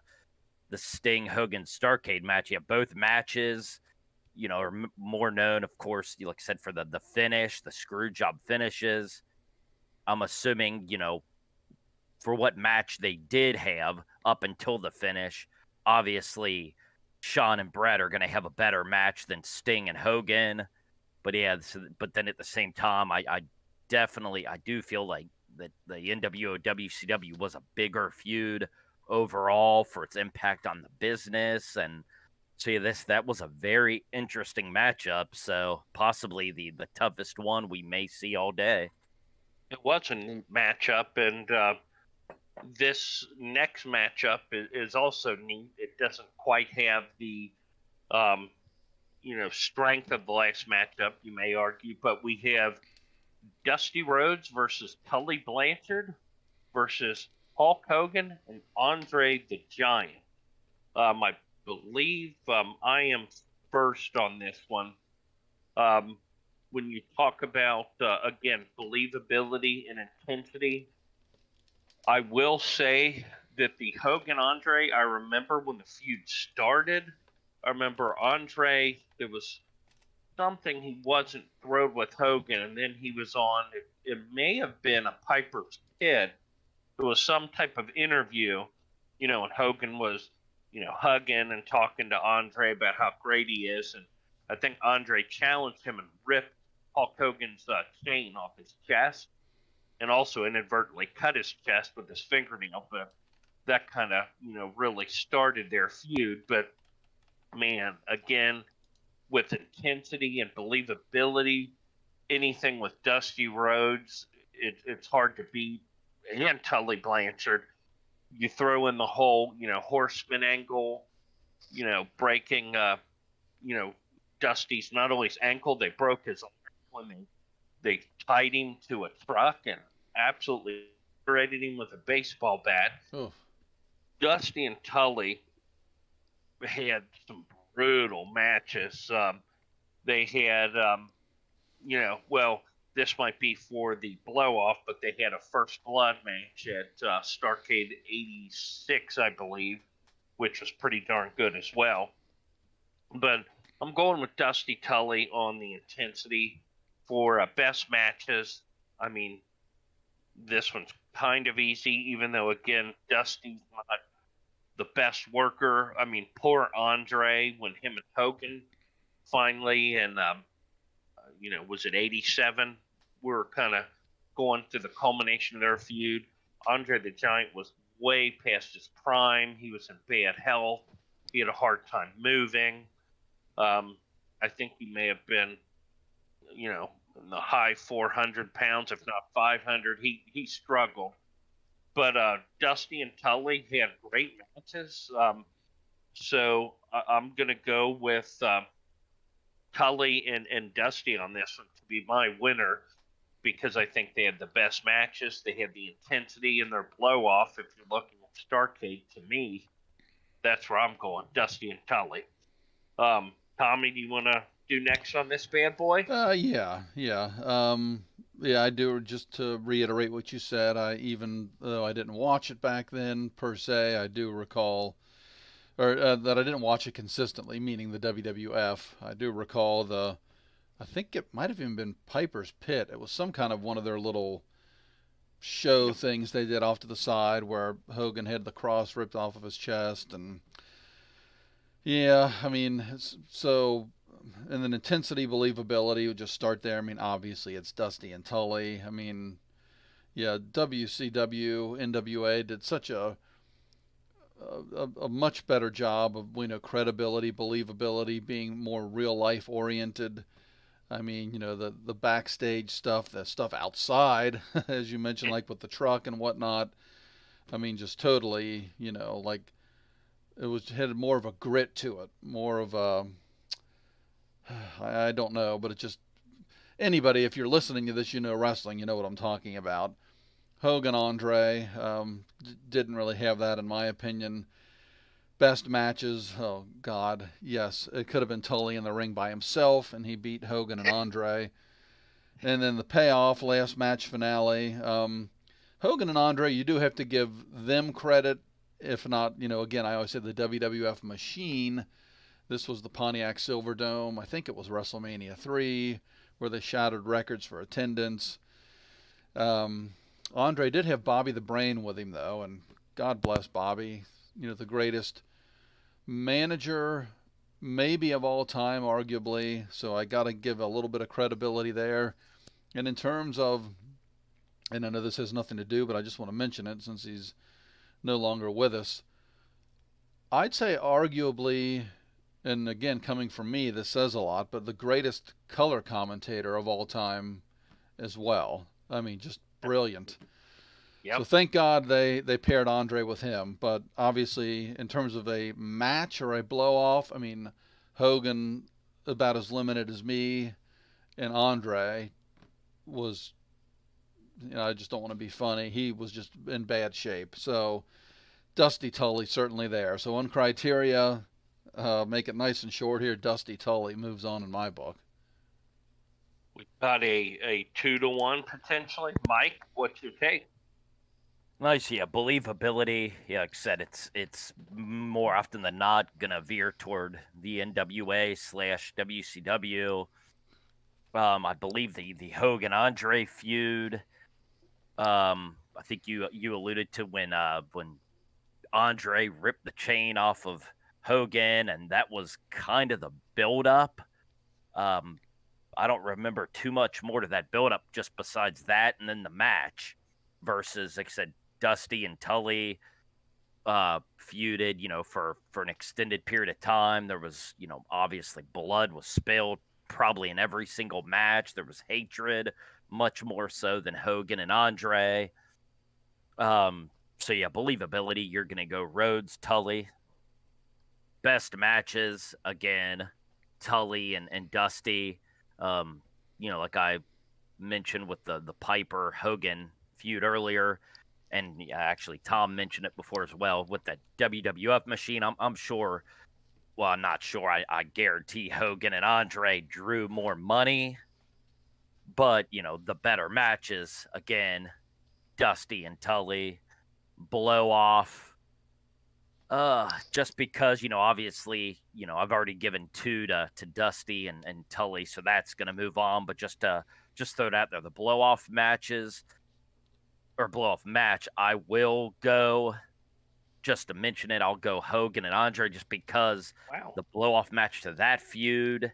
Sting Hogan Starrcade match. Yeah, both matches, are more known, of course, like I said, for the finish, the screw job finishes. I'm assuming, for what match they did have up until the finish, obviously Shawn and Bret are going to have a better match than Sting and Hogan. But yeah, but then at the same time, I definitely, I do feel like that the NWO WCW was a bigger feud overall for its impact on the business. And so yeah, that was a very interesting matchup. So possibly the toughest one we may see all day. It was a neat matchup, and this next matchup is also neat. It doesn't quite have the um, strength of the last matchup, you may argue, but we have Dusty Rhodes versus Tully Blanchard versus Hulk Hogan and Andre the Giant. I believe I am first on this one. When you talk about, again, believability and intensity, I will say that the Hogan Andre, I remember when the feud started. I remember Andre, there was something he wasn't thrilled with Hogan, and then he was on. It may have been a Piper's Kid. It was some type of interview, and Hogan was, hugging and talking to Andre about how great he is, and I think Andre challenged him and ripped Hulk Hogan's chain off his chest, and also inadvertently cut his chest with his fingernail. But that kind of, really started their feud. But man, again, with intensity and believability, anything with Dusty Rhodes, it's hard to beat. And Tully Blanchard, you throw in the whole, horseman angle, breaking, Dusty's not only his ankle, they broke his arm when they tied him to a truck and absolutely rated him with a baseball bat. Oh. Dusty and Tully had some brutal matches. They had, well, this might be for the blow off, but they had a first blood match at Starrcade 86, I believe, which was pretty darn good as well. But I'm going with Dusty Tully on the intensity for best matches. I mean, this one's kind of easy, even though, again, Dusty's not the best worker. I mean, poor Andre when him and Hogan finally, and was it 87? We're kind of going through the culmination of their feud. Andre the Giant was way past his prime. He was in bad health. He had a hard time moving. I think he may have been, in the high 400 pounds, if not 500. He struggled. But Dusty and Tully had great matches. So I'm going to go with Tully and Dusty on this one to be my winner, because I think they had the best matches. They had the intensity in their blow off. If you're looking at Starrcade, to me, that's where I'm going, Dusty and Tully. Tommy, do you want to do next on this bad boy? Yeah. I do. Just to reiterate what you said, even though I didn't watch it back then per se, I do recall, or that I didn't watch it consistently, meaning the WWF. I do recall I think it might have even been Piper's Pit. It was some kind of one of their little show things they did off to the side where Hogan had the cross ripped off of his chest, and yeah, I mean, and then intensity, believability would just start there. I mean, obviously it's Dusty and Tully. I mean, yeah, WCW, NWA did such a much better job of, credibility, believability, being more real life oriented. I mean, the backstage stuff, the stuff outside, as you mentioned, like with the truck and whatnot. I mean, just totally, like it had more of a grit to it, more of a, I don't know, but it just, anybody, if you're listening to this, wrestling, you know what I'm talking about. Hogan, Andre, didn't really have that in my opinion. Best matches, oh God, yes, it could have been Tully in the ring by himself, and he beat Hogan and Andre. And then the payoff, last match finale, Hogan and Andre, you do have to give them credit, if not, again, I always say the WWF machine. This was the Pontiac Silverdome. I think it was WrestleMania 3, where they shattered records for attendance. Andre did have Bobby the Brain with him, though, and God bless Bobby. The greatest manager maybe of all time, arguably. So I got to give a little bit of credibility there. And in terms of, and I know this has nothing to do, but I just want to mention it since he's no longer with us. I'd say arguably, and again, coming from me, this says a lot, but the greatest color commentator of all time as well. I mean, just brilliant. Yep. So thank God they paired Andre with him. But obviously, in terms of a match or a blow-off, I mean, Hogan about as limited as me, and Andre was, I just don't want to be funny. He was just in bad shape. So Dusty Tully certainly there. So on criteria, make it nice and short here, Dusty Tully moves on in my book. We've got a 2-1 potentially. Mike, what's your take? Nice, yeah. Believability, yeah. Like I said, it's more often than not gonna veer toward the NWA / WCW. I believe the Hogan Andre feud. I think you alluded to when Andre ripped the chain off of Hogan, and that was kind of the build-up. I don't remember too much more to that build-up, just besides that, and then the match versus, like I said, Dusty and Tully feuded, for an extended period of time. There was, obviously blood was spilled probably in every single match. There was hatred, much more so than Hogan and Andre. So yeah, believability, you're gonna go Rhodes, Tully. Best matches, again, Tully and Dusty. Like I mentioned with the Piper Hogan feud earlier, and actually Tom mentioned it before as well with that WWF machine. I'm sure. Well, I'm not sure. I guarantee Hogan and Andre drew more money, but the better matches, again, Dusty and Tully, blow off. Just because, obviously, I've already given 2 to Dusty and Tully, so that's gonna move on. But just throw it out there, the blow off matches or blow off match, I will go, just to mention it, I'll go Hogan and Andre just because Wow. the blow off match to that feud,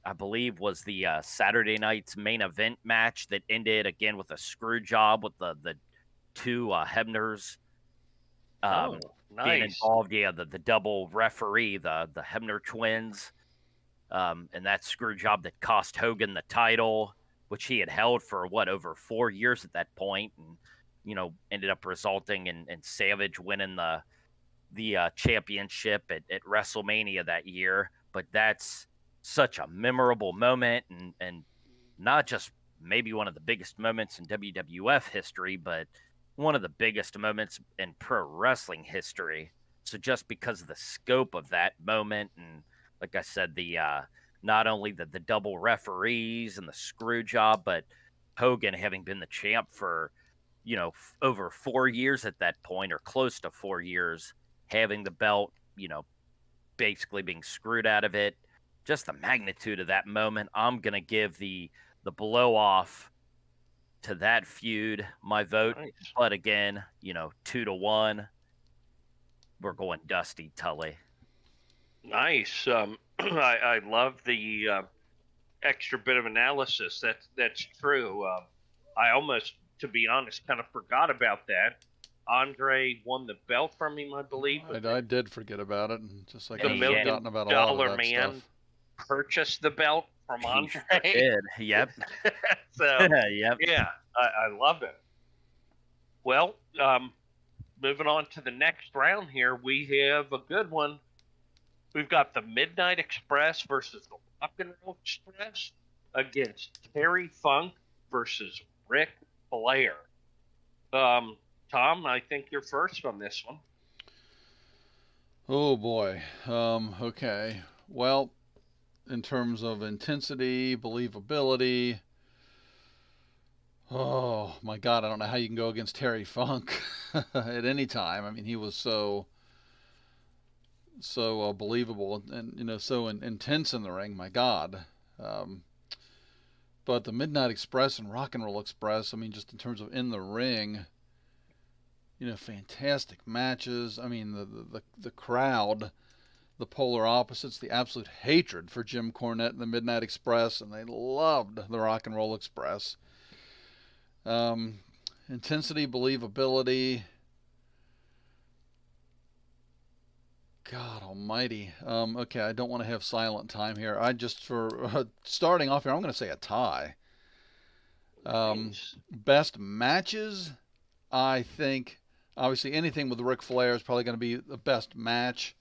I believe, was the Saturday night's main event match that ended again with a screw job with the 2 Hebners Oh, being nice. involved. Yeah, the double referee, the Hebner twins, and that screw job that cost Hogan the title, which he had held for over 4 years at that point, and ended up resulting in Savage winning the championship at WrestleMania that year. But that's such a memorable moment, and not just maybe one of the biggest moments in WWF history, but one of the biggest moments in pro wrestling history. So just because of the scope of that moment, and like I said, the not only the double referees and the screw job, but Hogan having been the champ for over 4 years at that point, or close to 4 years, having the belt, basically being screwed out of it. Just the magnitude of that moment. I'm gonna give the blow off to that feud my vote. Nice. But again, 2-1. We're going Dusty Tully. Nice. I love the extra bit of analysis. That's true. I almost, to be honest, kind of forgot about that. Andre won the belt from him, I believe. I did forget about it, and just like The I've Yeah. forgotten about a lot of $1 that man stuff. purchased the belt from He Andre. sure did. Yep. So Yep. yeah, I love it. Well, moving on to the next round here, we have a good one. We've got the Midnight Express versus the Rock and Roll Express against Terry Funk versus Ric Flair. Tom, I think you're first on this one. Oh boy. Okay. Well, in terms of intensity, believability, oh my God, I don't know how you can go against Terry Funk at any time. I mean, he was so believable and so intense in the ring. My God. But the Midnight Express and Rock and Roll Express, I mean, just in terms of in the ring, fantastic matches. I mean, the crowd, the polar opposites, the absolute hatred for Jim Cornette and the Midnight Express, and they loved the Rock and Roll Express. Intensity, believability. God almighty. Okay, I don't want to have silent time here. For starting off here, I'm going to say a tie. Nice. Best matches, I think, obviously anything with Ric Flair is probably going to be the best match.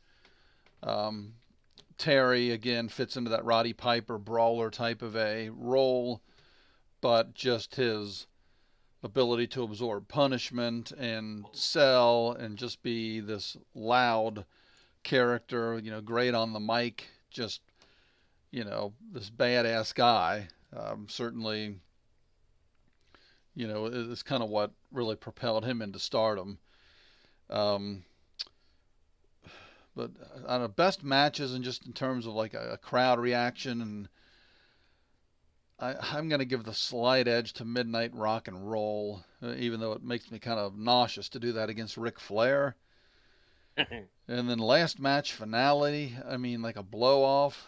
Terry, again, fits into that Roddy Piper brawler type of a role, but just his ability to absorb punishment and sell and just be this loud character, great on the mic, just, this badass guy, certainly, is kind of what really propelled him into stardom. But on the best matches and just in terms of like a crowd reaction, and I'm going to give the slight edge to Midnight Rock and Roll, even though it makes me kind of nauseous to do that against Ric Flair. And then last match finale, I mean, like a blow off.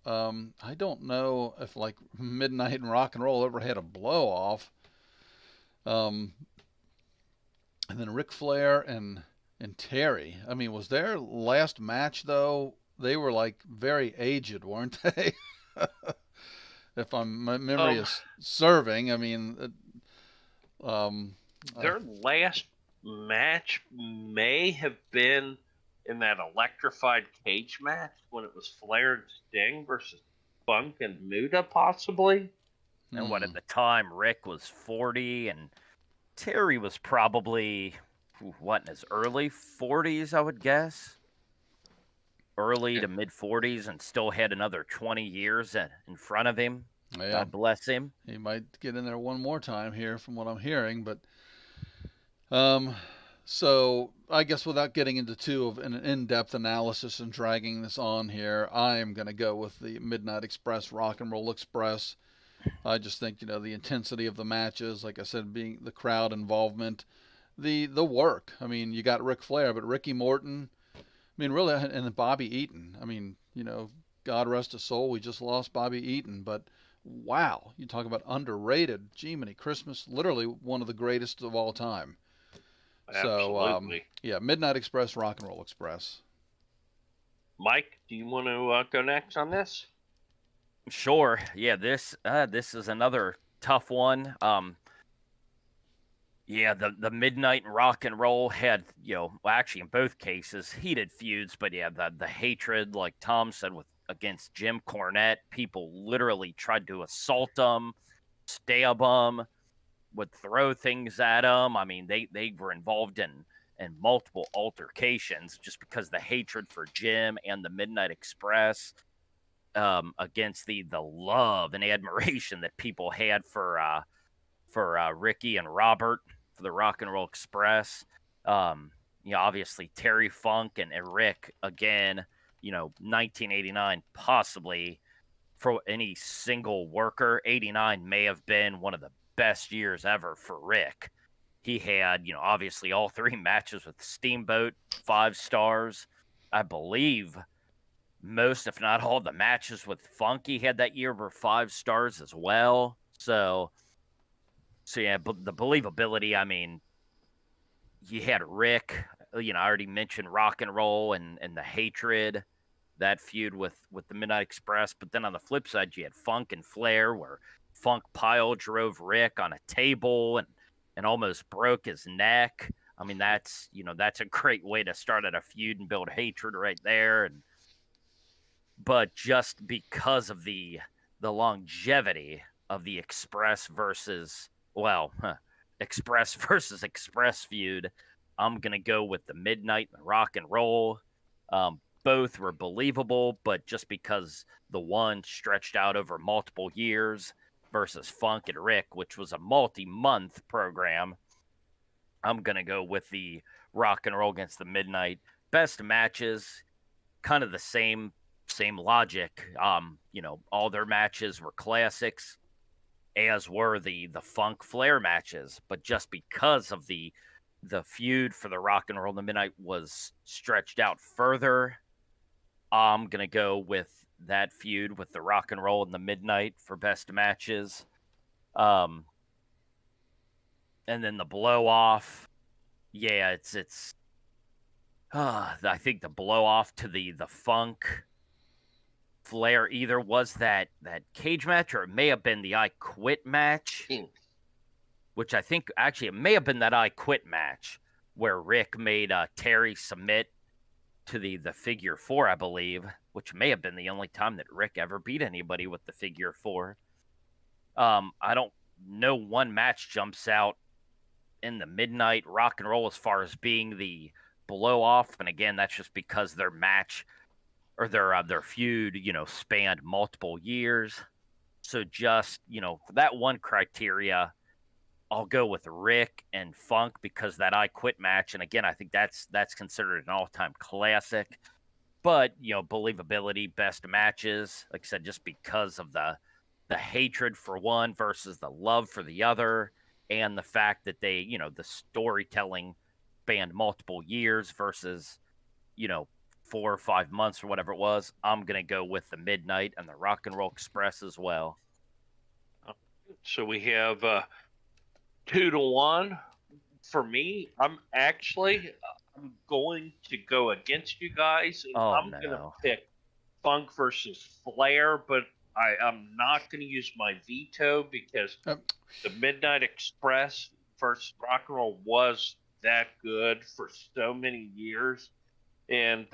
I don't know if like Midnight and Rock and Roll ever had a blow off. And then Ric Flair and Terry. I mean, was their last match though? They were like very aged, weren't they? If my memory is serving, I mean, their last match may have been in that electrified cage match when it was Flair and Sting versus Funk and Muta, possibly. And what, at the time, Rick was 40 and Terry was probably, what, in his early 40s, I would guess? Early to mid 40s, and still had another 20 years in front of him. Yeah. God bless him. He might get in there one more time here from what I'm hearing, but so I guess without getting into an in-depth analysis and dragging this on here, I am going to go with the Midnight Express, Rock and Roll Express. I just think, the intensity of the matches, like I said, being the crowd involvement, the work. I mean, you got Ric Flair, but Ricky Morton, I mean, really, and then Bobby Eaton. I mean, God rest his soul, we just lost Bobby Eaton, but wow, you talk about underrated. Jiminy Christmas, literally one of the greatest of all time. Absolutely. So, yeah, Midnight Express, Rock and Roll Express. Mike, do you want to go next on this? Sure. Yeah, this is another tough one. Yeah, the Midnight and Rock and Roll had, well, actually in both cases, heated feuds, but yeah, the hatred, like Tom said, against Jim Cornette, people literally tried to assault him, stab him, would throw things at him. I mean, they were involved in multiple altercations just because the hatred for Jim and the Midnight Express, against the love and admiration that people had for Ricky and Robert for the Rock and Roll Express. Obviously Terry Funk and Rick again, 1989 possibly for any single worker. 89 may have been one of the best years ever for Rick. He had, obviously all 3 matches with Steamboat, 5 stars. I believe most, if not all, the matches with Funk he had that year were 5 stars as well. So yeah, the believability, I mean, you had Rick, I already mentioned Rock and Roll and the hatred, that feud with the Midnight Express. But then on the flip side, you had Funk and Flair, where Funk pile drove Rick on a table and almost broke his neck. I mean, that's a great way to start at a feud and build hatred right there. But just because of the longevity of the Express versus Express feud, I'm going to go with the Midnight and Rock and Roll. Both were believable, but just because the one stretched out over multiple years versus Funk and Rick, which was a multi-month program, I'm going to go with the Rock and Roll against the Midnight. Best matches, kind of the same logic. All their matches were classics, as were the Funk Flair matches, but just because of the feud for the Rock and Roll and the Midnight was stretched out further, I'm going to go with that feud with the Rock and Roll and the Midnight for best matches. And then the blow off, yeah, it's I think the blow off to the Funk Flair either was that cage match, or it may have been the I Quit match, which I think actually it may have been that I Quit match where Rick made Terry submit to the figure 4, I believe, which may have been the only time that Rick ever beat anybody with the figure 4. I don't know, one match jumps out in the Midnight Rock and Roll as far as being the blow off, and again, that's just because their match or their feud, spanned multiple years. So just, for that one criteria, I'll go with Rick and Funk because that I Quit match, and again, I think that's considered an all-time classic. But, believability, best matches, like I said, just because of the the hatred for one versus the love for the other, and the fact that they, the storytelling spanned multiple years versus, 4 or 5 months or whatever it was. I'm going to go with the Midnight and the Rock and Roll Express as well. So we have 2-1 for me. I'm going to go against you guys, and I'm going to pick Funk versus Flair, but I'm not going to use my veto because the Midnight Express versus Rock and Roll was that good for so many years. And,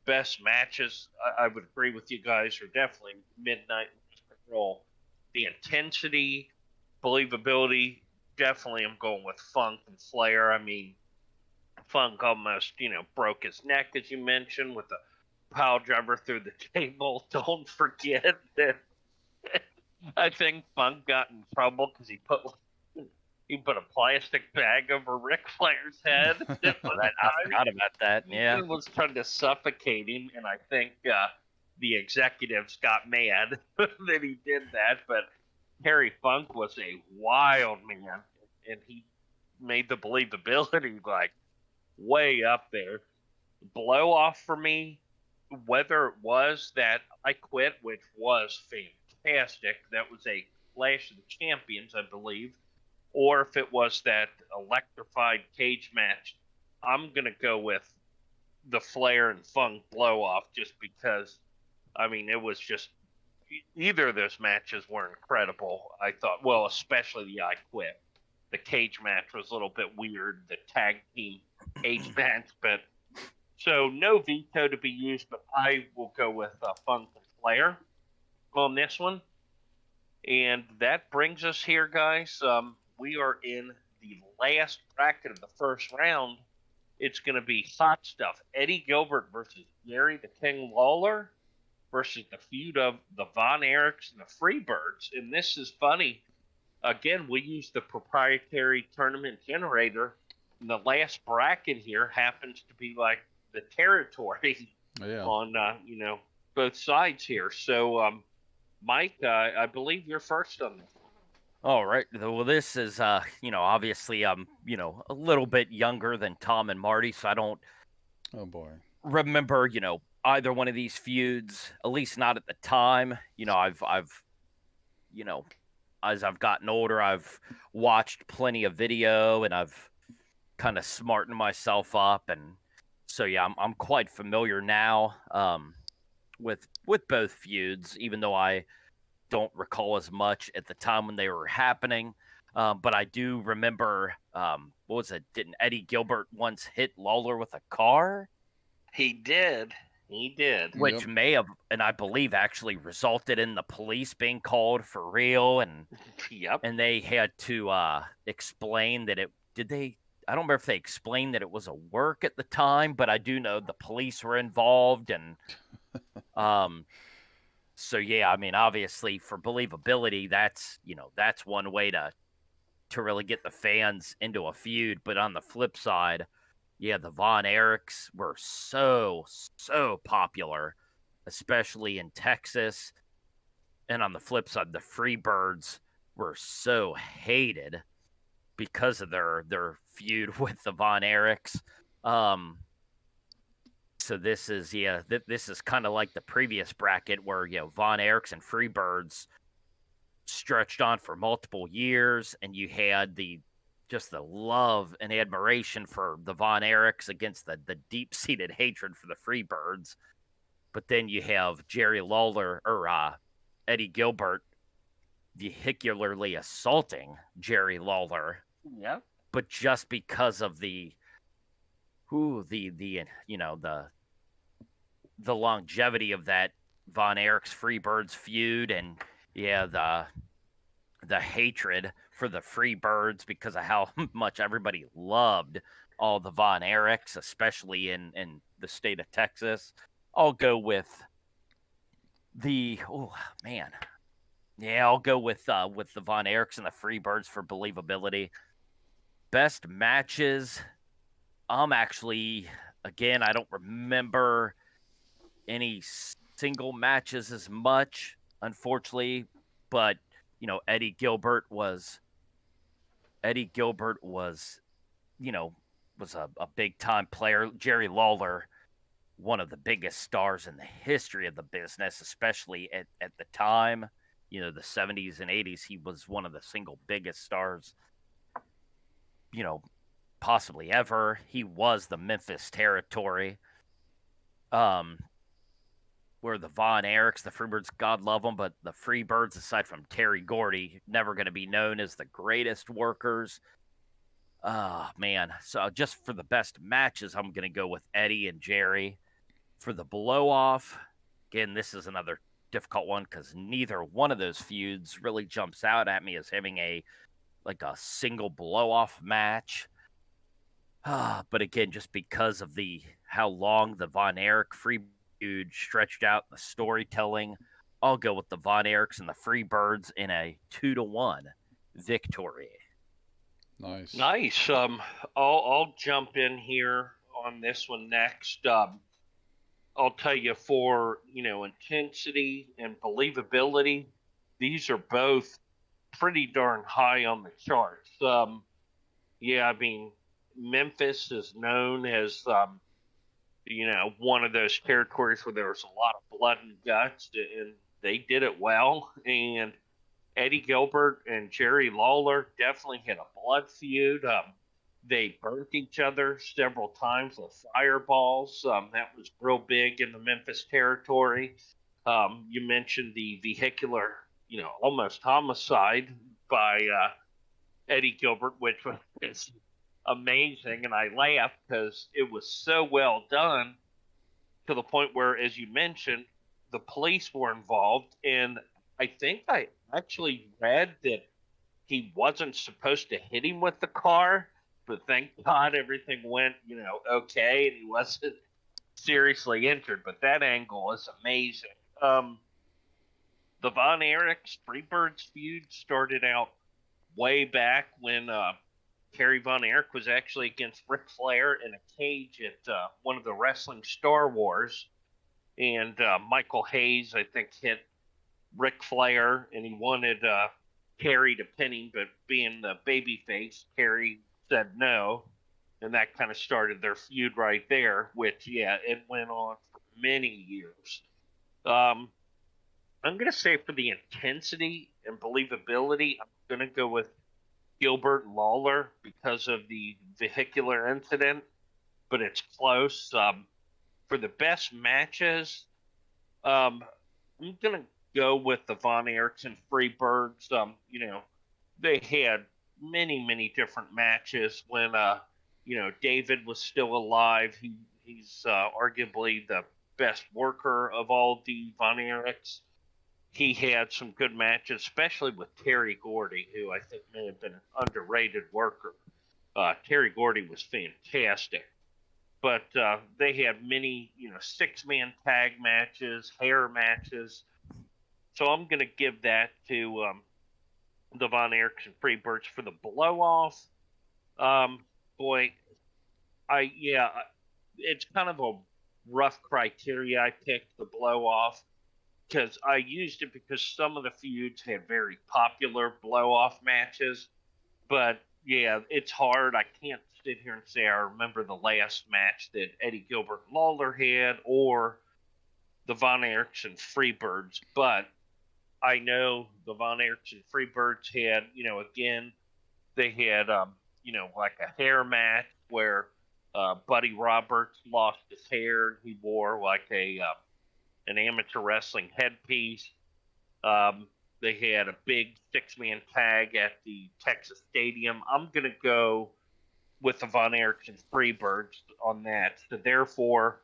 best matches, I would agree with you guys, are definitely Midnight Rock and Roll. The intensity, believability, definitely I'm going with Funk and Flair. I mean, Funk almost, broke his neck, as you mentioned, with a pile driver through the table. Don't forget that I think Funk got in trouble because he put a plastic bag over Ric Flair's head. I forgot about that. Yeah, He was trying to suffocate him, and I think the executives got mad that he did that. But Terry Funk was a wild man, and he made the believability like way up there. Blow off for me, whether it was that I Quit, which was fantastic, that was a Clash of the Champions, I believe, or if it was that electrified cage match, I'm going to go with the Flair and Funk blow off just because, I mean, it was just, either of those matches were incredible. I thought, well, especially the I Quit. The cage match was a little bit weird, the tag team cage match, but so no veto to be used, but I will go with Funk and Flair on this one. And that brings us here, guys. We are in the last bracket of the first round. It's going to be hot stuff. Eddie Gilbert versus Jerry the King Lawler versus the feud of the Von Erichs and the Freebirds. And this is funny. Again, we use the proprietary tournament generator. And the last bracket here happens to be like the territory on, both sides here. So, Mike, I believe you're first on this. All right. Well, this is, obviously I'm, a little bit younger than Tom and Marty, so I don't remember, either one of these feuds, at least not at the time. I've as I've gotten older, I've watched plenty of video and I've kind of smartened myself up. And so, yeah, I'm quite familiar now with both feuds, even though I don't recall as much at the time when they were happening. But I do remember, what was it? Didn't Eddie Gilbert once hit Lawler with a car? He did. Which may have, and I believe actually resulted in the police being called for real. And and they had to explain that I don't remember if they explained that it was a work at the time, but I do know the police were involved. And so, yeah, I mean, obviously for believability, that's one way to really get the fans into a feud. But on the flip side, yeah, the Von Erichs were so popular, especially in Texas. And on the flip side, the Freebirds were so hated because of their feud with the Von Erichs. So this is, this is kind of like the previous bracket where, Von Erichs and Freebirds stretched on for multiple years, and you had the love and admiration for the Von Erichs against the deep-seated hatred for the Freebirds. But then you have Jerry Lawler or Eddie Gilbert vehicularly assaulting Jerry Lawler. Yeah. But just because of the longevity of that Von Erichs Freebirds feud, and the hatred for the Freebirds because of how much everybody loved all the Von Erichs, especially in the state of Texas. I'll go with I'll go with the Von Erichs and the Freebirds for believability. Best matches, actually, I don't remember any single matches as much. unfortunately. But Eddie Gilbert was, was a big time player. Jerry Lawler, one of the biggest stars in the history of the business, especially at the time, the 70s and 80s. He was one of the single biggest stars, you know, possibly ever. He was the Memphis territory. Um, where the Von Erichs, the Freebirds, God love them, but the Freebirds, aside from Terry Gordy, never going to be known as the greatest workers. Oh, man. So just for the best matches, I'm going to go with Eddie and Jerry. For the blow-off, again, this is another difficult one because neither one of those feuds really jumps out at me as having a single blow-off match. But again, just because of how long the Von Erich Free feud stretched out the storytelling, I'll go with the Von Erichs and the Freebirds in a 2-1 victory. Nice. I'll jump in here on this one next. I'll tell you, for intensity and believability, these are both pretty darn high on the charts. Yeah, I mean, Memphis is known as one of those territories where there was a lot of blood and guts, and they did it well. And Eddie Gilbert and Jerry Lawler definitely had a blood feud. They burnt each other several times with fireballs. That was real big in the Memphis territory. You mentioned the vehicular, almost homicide by Eddie Gilbert, which was amazing. And I laughed because it was so well done to the point where, as you mentioned, the police were involved. And I think I actually read that he wasn't supposed to hit him with the car, but thank God everything went, okay, and he wasn't seriously injured. But that angle is amazing. The Von Erichs Freebirds feud started out way back when Kerry Von Erich was actually against Ric Flair in a cage at one of the wrestling Star Wars, and Michael Hayes, I think, hit Ric Flair, and he wanted Kerry to pin him, but being the babyface, Kerry said no, and that kind of started their feud right there, which, yeah, it went on for many years. I'm going to say for the intensity and believability, I'm going to go with Gilbert and Lawler because of the vehicular incident, but it's close. For the best matches, I'm going to go with the Von Erichs and Freebirds. They had many, many different matches when, David was still alive. He's arguably the best worker of all the Von Erichs. He had some good matches, especially with Terry Gordy, who I think may have been an underrated worker. Terry Gordy was fantastic. But they had many, 6-man tag matches, hair matches. So I'm going to give that to the Von Erichs and Freebirds. For the blow-off. Boy, it's kind of a rough criteria I picked, the blow-off, because I used it because some of the feuds had very popular blow-off matches. But, yeah, it's hard. I can't sit here and say I remember the last match that Eddie Gilbert and Lawler had or the Von Erichs and Freebirds. But I know the Von Erichs and Freebirds had, again, they had, like a hair match where Buddy Roberts lost his hair. He wore like an amateur wrestling headpiece. They had a big 6-man tag at the Texas Stadium. I'm going to go with the Von Erichs and Freebirds on that. So therefore,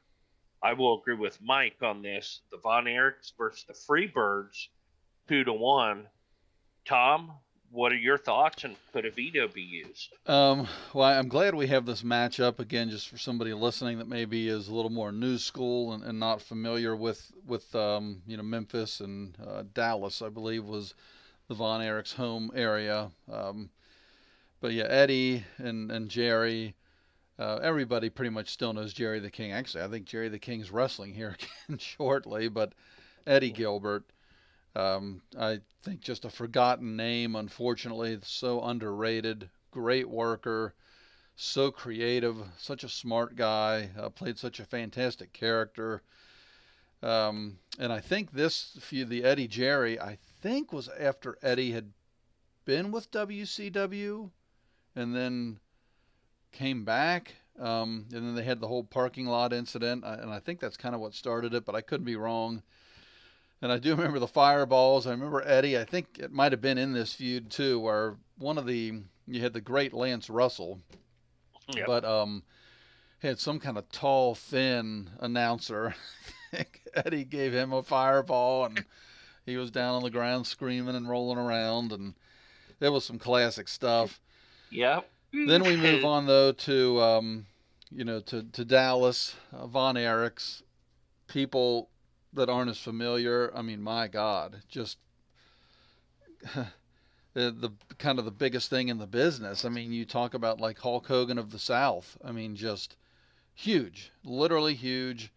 I will agree with Mike on this. The Von Erichs versus the Freebirds, 2-1. Tom, what are your thoughts, and could a veto be used? Well, I'm glad we have this matchup again, just for somebody listening that maybe is a little more new school and not familiar with Memphis and Dallas, I believe, was the Von Erichs' home area. But yeah, Eddie and Jerry, everybody pretty much still knows Jerry the King. Actually, I think Jerry the King's wrestling here again shortly, but Eddie Gilbert. I think just a forgotten name, unfortunately. So underrated. Great worker. So creative. Such a smart guy. Played such a fantastic character. And I think this feud, the Eddie Jerry, I think was after Eddie had been with WCW and then came back. And then they had the whole parking lot incident, and I think that's kind of what started it, but I could be wrong. And I do remember the fireballs. I remember Eddie. I think it might have been in this feud too, where you had the great Lance Russell, Yep. but had some kind of tall, thin announcer. I think Eddie gave him a fireball, and he was down on the ground screaming and rolling around, and there was some classic stuff. Yep. Then we move on though to to Dallas, Von Erichs, people that aren't as familiar. I mean, my God, just the kind of the biggest thing in the business. I mean, you talk about like Hulk Hogan of the South. I mean, just huge, literally huge.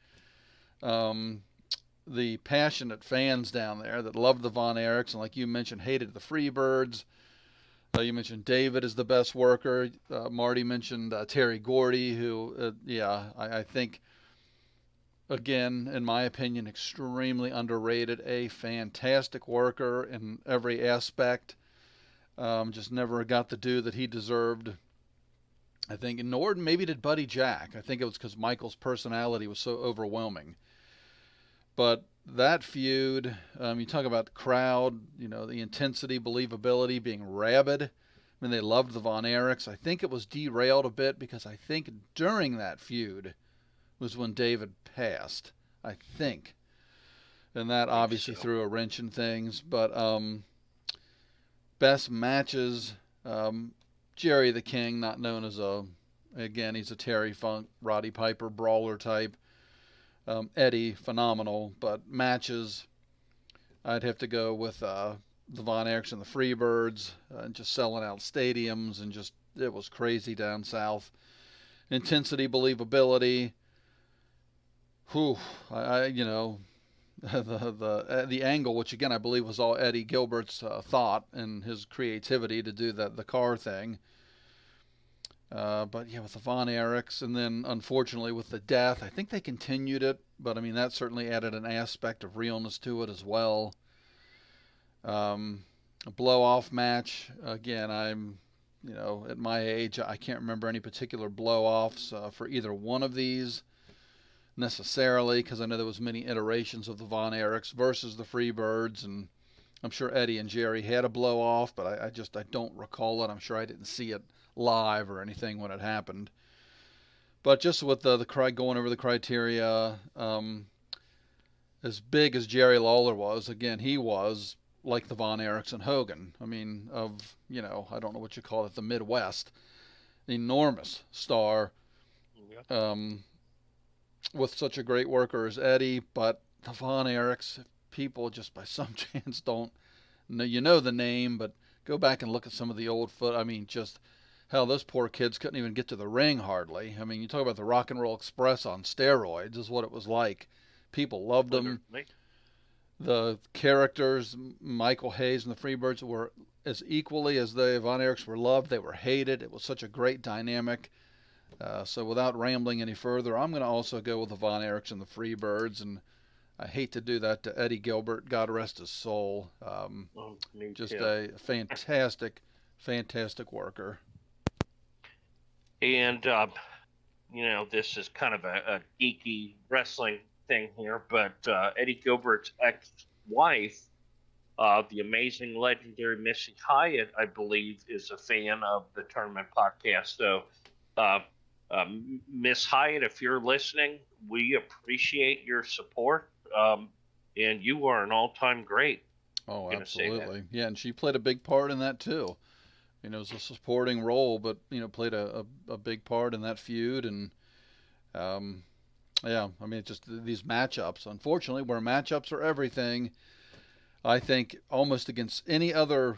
The passionate fans down there that loved the Von Erichs, and like you mentioned, hated the Freebirds. You mentioned David is the best worker. Marty mentioned Terry Gordy, who, I think, again, in my opinion, extremely underrated. A fantastic worker in every aspect. Just never got the due that he deserved. I think, nor maybe did Buddy Jack. I think it was because Michael's personality was so overwhelming. But that feud, you talk about the crowd, the intensity, believability, being rabid. I mean, they loved the Von Erichs. I think it was derailed a bit because I think during that feud was when David passed, I think. And that obviously threw a wrench in things. But best matches, Jerry the King, not known as he's a Terry Funk, Roddy Piper, brawler type. Eddie, phenomenal, but matches, I'd have to go with the Von Erichs and the Freebirds, and just selling out stadiums, and just, it was crazy down south. Intensity, believability, the angle, which again I believe was all Eddie Gilbert's thought and his creativity to do the car thing. But yeah, with the Von Erichs, and then unfortunately with the death, I think they continued it, but I mean that certainly added an aspect of realness to it as well. A blow-off match, again, I'm, at my age, I can't remember any particular blow-offs for either one of these necessarily, because I know there was many iterations of the Von Erichs versus the Freebirds, and I'm sure Eddie and Jerry had a blow-off, but I don't recall it. I'm sure I didn't see it live or anything when it happened. But just with the going over the criteria, as big as Jerry Lawler was, again, he was like the Von Erichs and Hogan. I mean, I don't know what you call it, the Midwest. Enormous star. With such a great worker as Eddie, but the Von Erichs, people just by some chance don't know, the name, but go back and look at some of the old I mean, just hell, those poor kids couldn't even get to the ring hardly. I mean, you talk about the Rock and Roll Express on steroids is what it was like. People loved them. The characters, Michael Hayes and the Freebirds, were as equally as the Von Erichs were loved. They were hated. It was such a great dynamic. So without rambling any further, I'm going to also go with the Von Erichs and the Freebirds, and I hate to do that to Eddie Gilbert. God rest his soul. Just a fantastic, fantastic worker. And, this is kind of a geeky wrestling thing here, but Eddie Gilbert's ex-wife, the amazing, legendary Missy Hyatt, I believe, is a fan of the Tournament Podcast. So, Miss Hyatt, if you're listening, we appreciate your support, and you are an all-time great. Oh, absolutely. Yeah, and she played a big part in that too. It was a supporting role, but played a big part in that feud, and yeah, I mean, just these matchups. Unfortunately, where matchups are everything, I think almost against any other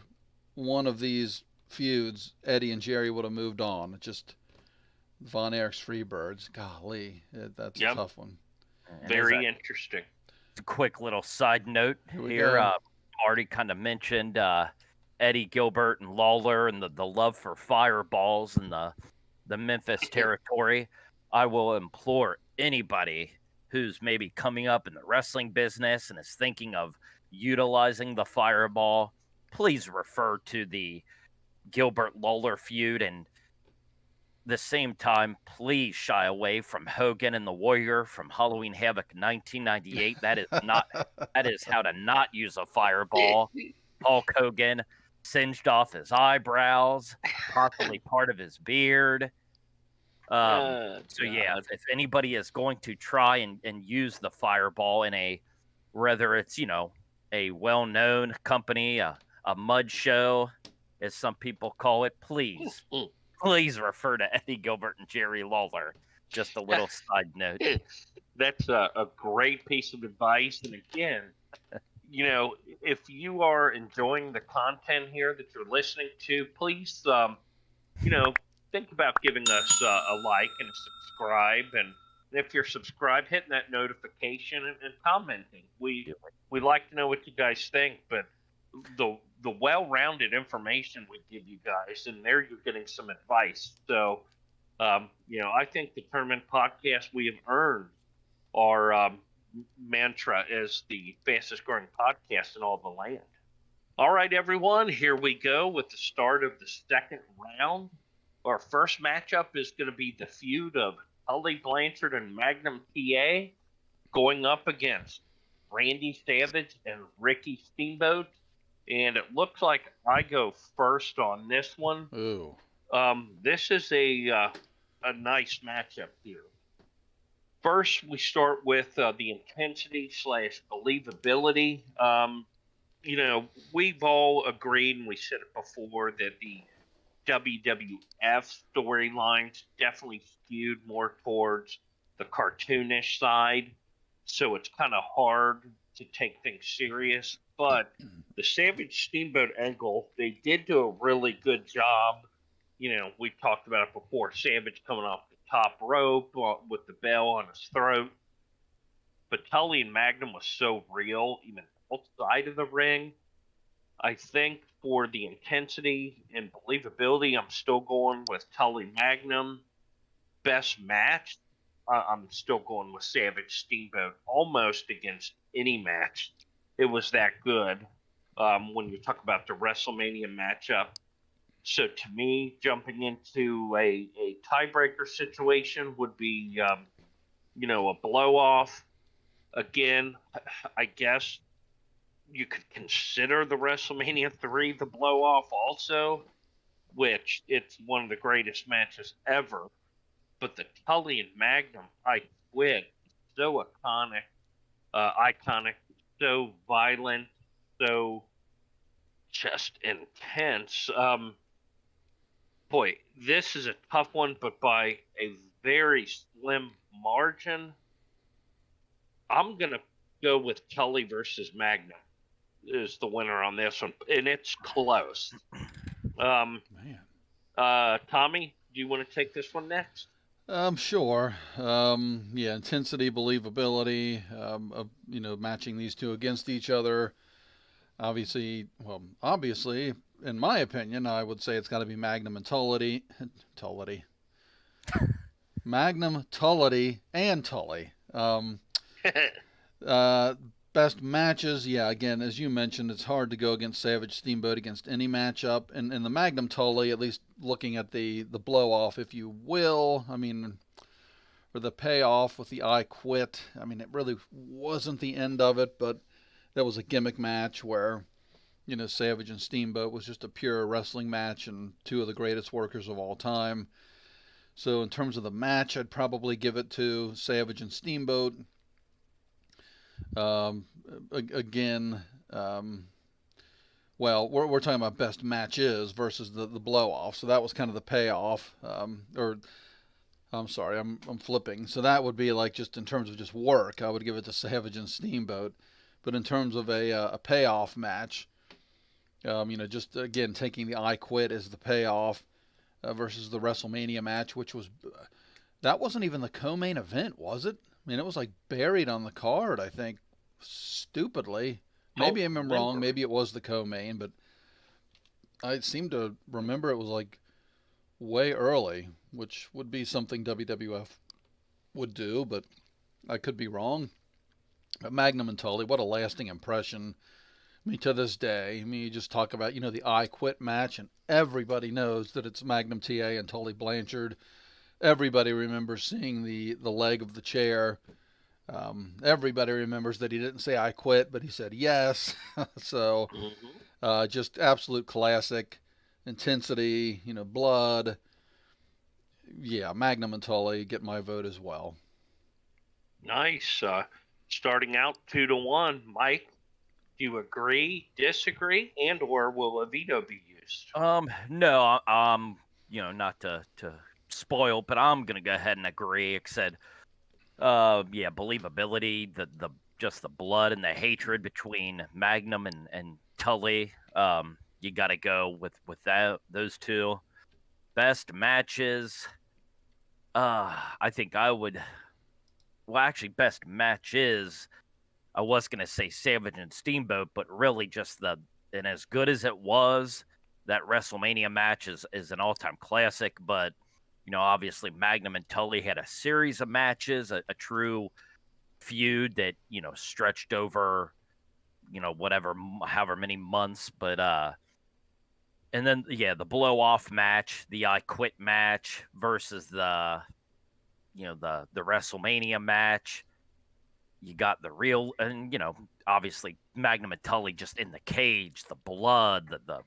one of these feuds, Eddie and Jerry would have moved on. Just Von Erichs, Freebirds, golly, that's a tough one. Very interesting. A quick little side note here. Marty kind of mentioned Eddie Gilbert and Lawler and the love for fireballs and the Memphis territory. I will implore anybody who's maybe coming up in the wrestling business and is thinking of utilizing the fireball, please refer to the Gilbert Lawler feud, and the same time, please shy away from Hogan and the Warrior from Halloween Havoc 1998. That is how to not use a fireball. Hulk Hogan singed off his eyebrows, possibly part of his beard. So yeah, if anybody is going to try and use the fireball in a, whether it's, a well-known company, a mud show, as some people call it, please refer to Eddie Gilbert and Jerry Lawler. Just a little side note. That's a great piece of advice. And again, if you are enjoying the content here that you're listening to, please, think about giving us a like and a subscribe. And if you're subscribed, hitting that notification and commenting. We like to know what you guys think, but the well-rounded information we give you guys, and there you're getting some advice. So, I think the Tournament Podcast, we have earned our mantra as the fastest growing podcast in all the land. All right, everyone, here we go with the start of the second round. Our first matchup is going to be the feud of Tully Blanchard and Magnum TA going up against Randy Savage and Ricky Steamboat. And it looks like I go first on this one. Ooh. This is a nice matchup here. First, we start with the intensity / believability. We've all agreed, and we said it before, that the WWF storylines definitely skewed more towards the cartoonish side. So it's kind of hard to take things serious. But the Savage Steamboat angle, they did do a really good job. We talked about it before. Savage coming off the top rope with the bell on his throat. But Tully and Magnum was so real, even outside of the ring. I think for the intensity and believability, I'm still going with Tully Magnum. Best match, I'm still going with Savage Steamboat almost against any match. It was that good when you talk about the WrestleMania matchup. So to me, jumping into a tiebreaker situation would be, a blow-off. Again, I guess you could consider the WrestleMania 3 the blow-off also, which it's one of the greatest matches ever. But the Tully and Magnum, I quit. So iconic, so violent, so just intense. Boy, this is a tough one, but by a very slim margin, I'm going to go with Tully versus Magnum is the winner on this one, and it's close. Man. Tommy, do you want to take this one next? Sure. Intensity, believability, matching these two against each other. Obviously, in my opinion, I would say it's got to be Magnum and Tully. Magnum, Tully, and Tully. Best matches, again, as you mentioned, it's hard to go against Savage Steamboat against any matchup. And the Magnum Tully, at least looking at the blow-off, if you will, for the payoff with the I Quit, it really wasn't the end of it, but that was a gimmick match where, Savage and Steamboat was just a pure wrestling match and two of the greatest workers of all time. So in terms of the match, I'd probably give it to Savage and Steamboat. Again, we're talking about best matches versus the blow off, so that was kind of the payoff. I'm sorry, I'm flipping. So that would be like, just in terms of just work, I would give it to Savage and Steamboat. But in terms of a payoff match, just again taking the I Quit as the payoff versus the WrestleMania match, which was that wasn't even the co-main event, was it? It was like buried on the card, I think, stupidly. Maybe I'm remember. wrong. Maybe it was the co-main, but I seem to remember it was like way early, which would be something WWF would do, but I could be wrong. But Magnum and Tully, what a lasting impression. I mean, to this day, I mean, you just talk about, the I Quit match, and everybody knows that it's Magnum TA and Tully Blanchard. Everybody remembers seeing the leg of the chair. Everybody remembers that he didn't say I quit, but he said yes. So, just absolute classic. Intensity, blood. Yeah, Magnum and Tully get my vote as well. Nice. Starting out 2-1, Mike. Do you agree, disagree, and/or will a veto be used? No, not to spoil, but I'm gonna go ahead and agree. Except, yeah, believability, the just the blood and the hatred between Magnum and Tully. You got to go with those two. Best matches. I think I would. Well, actually, best matches. I was gonna say Savage and Steamboat, but really just and as good as it was, that WrestleMania match is an all-time classic. But obviously Magnum and Tully had a series of matches, a true feud that stretched over whatever, however many months. But and then the blow off match, the I Quit match versus the WrestleMania match. You got the real, and obviously Magnum and Tully just in the cage, the blood, the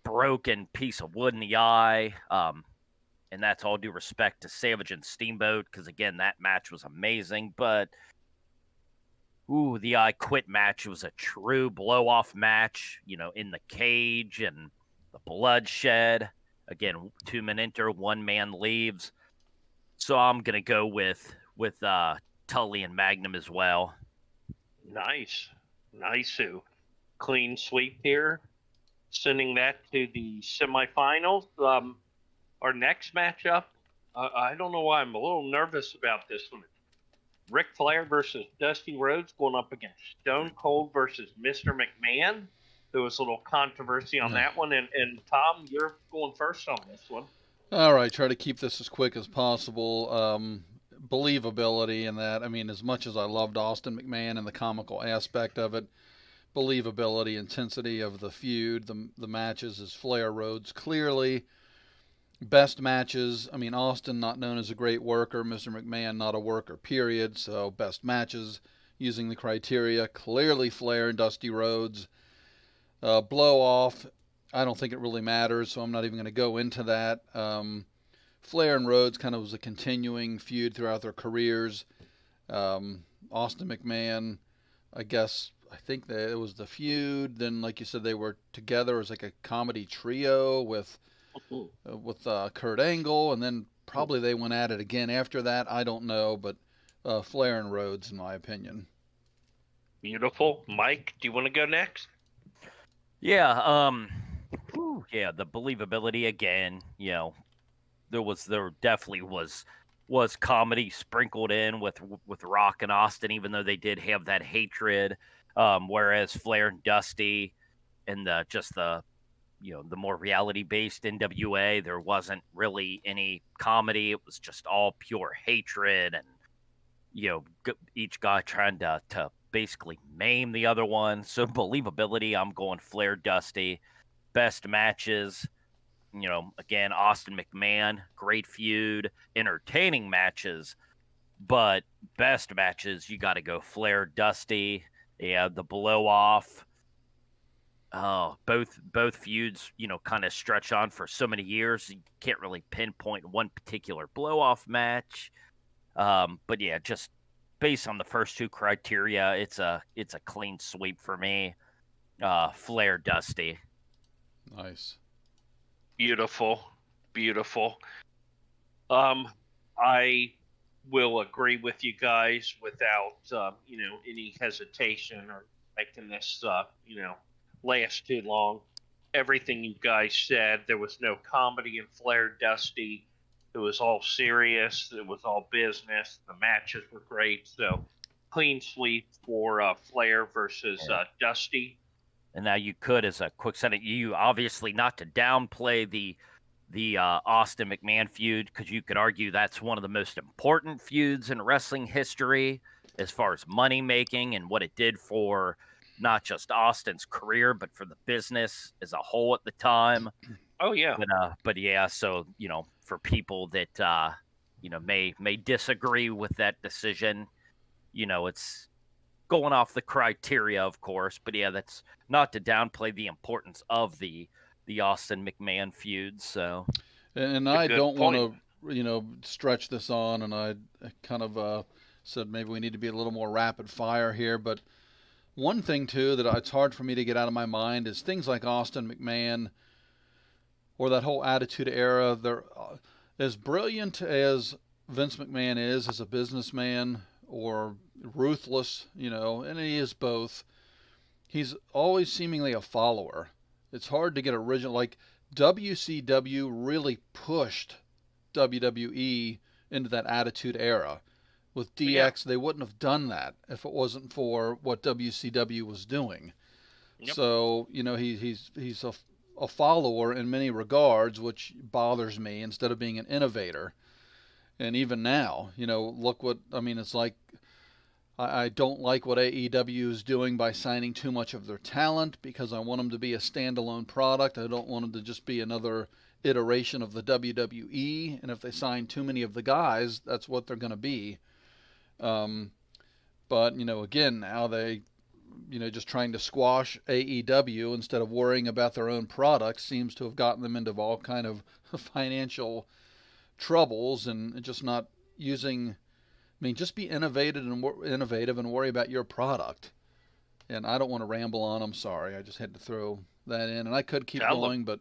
broken piece of wood in the eye. And that's all due respect to Savage and Steamboat, because again, that match was amazing. But the I Quit match was a true blow off match, in the cage and the bloodshed. Again, 2 men enter, 1 man leaves. So I'm gonna go with Tully and Magnum as well. Nice. Clean sweep here. Sending that to the semifinals. Our next matchup, I don't know why I'm a little nervous about this one. Ric Flair versus Dusty Rhodes going up against Stone Cold versus Mr. McMahon. There was a little controversy on that one. And Tom, you're going first on this one. All right, try to keep this as quick as possible. Believability in that. I mean, as much as I loved Austin McMahon and the comical aspect of it, believability, intensity of the feud, the matches is Flair Rhodes clearly. Best matches, I mean, Austin not known as a great worker, Mr. McMahon not a worker, period. So best matches using the criteria, clearly Flair and Dusty Rhodes. Blow off, I don't think it really matters, so I'm not even going to go into that. Flair and Rhodes kind of was a continuing feud throughout their careers. Austin McMahon, I think that it was the feud. Then, like you said, they were together. It was like a comedy trio with Kurt Angle, and then probably they went at it again after that. I don't know, but Flair and Rhodes, in my opinion. Beautiful. Mike, do you want to go next? Yeah. The believability again. There definitely was comedy sprinkled in with Rock and Austin, even though they did have that hatred. Whereas Flair and Dusty and the more reality-based NWA, there wasn't really any comedy. It was just all pure hatred and, each guy trying to basically maim the other one. So believability, I'm going Flair, Dusty. Best matches, again, Austin McMahon, great feud, entertaining matches. But best matches, you got to go Flair, Dusty. Yeah, the blow-off. Both feuds, kind of stretch on for so many years. You can't really pinpoint one particular blow-off match. But yeah, just based on the first two criteria, it's a clean sweep for me. Flair, Dusty. Nice. Beautiful. I will agree with you guys without any hesitation or making this last too long. Everything you guys said, there was no comedy in Flair Dusty. It was all serious. It was all business. The matches were great. So clean sweep for Flair versus Dusty. And now you could, as a quick sentence, you obviously not to downplay the Austin McMahon feud, because you could argue that's one of the most important feuds in wrestling history as far as money making and what it did for not just Austin's career, but for the business as a whole at the time. Oh yeah. But yeah, so for people that may disagree with that decision, it's going off the criteria, of course. But yeah, that's not to downplay the importance of the Austin McMahon feud. So, and I don't want to, stretch this on, and I kind of said maybe we need to be a little more rapid fire here. But one thing too that it's hard for me to get out of my mind is things like Austin McMahon or that whole Attitude Era. They're as brilliant as Vince McMahon is as a businessman, or ruthless, and he is both. He's always seemingly a follower. It's hard to get original. Like WCW really pushed WWE into that Attitude Era. With DX, they wouldn't have done that if it wasn't for what WCW was doing. Yep. So he's a follower in many regards, which bothers me instead of being an innovator. And even now, look what it's like. I don't like what AEW is doing by signing too much of their talent, because I want them to be a standalone product. I don't want them to just be another iteration of the WWE. And if they sign too many of the guys, that's what they're going to be. But again, now they, just trying to squash AEW instead of worrying about their own product seems to have gotten them into all kind of financial troubles, and just not using. Just be innovative and worry about your product. And I don't want to ramble on. I'm sorry. I just had to throw that in, and I could keep going, but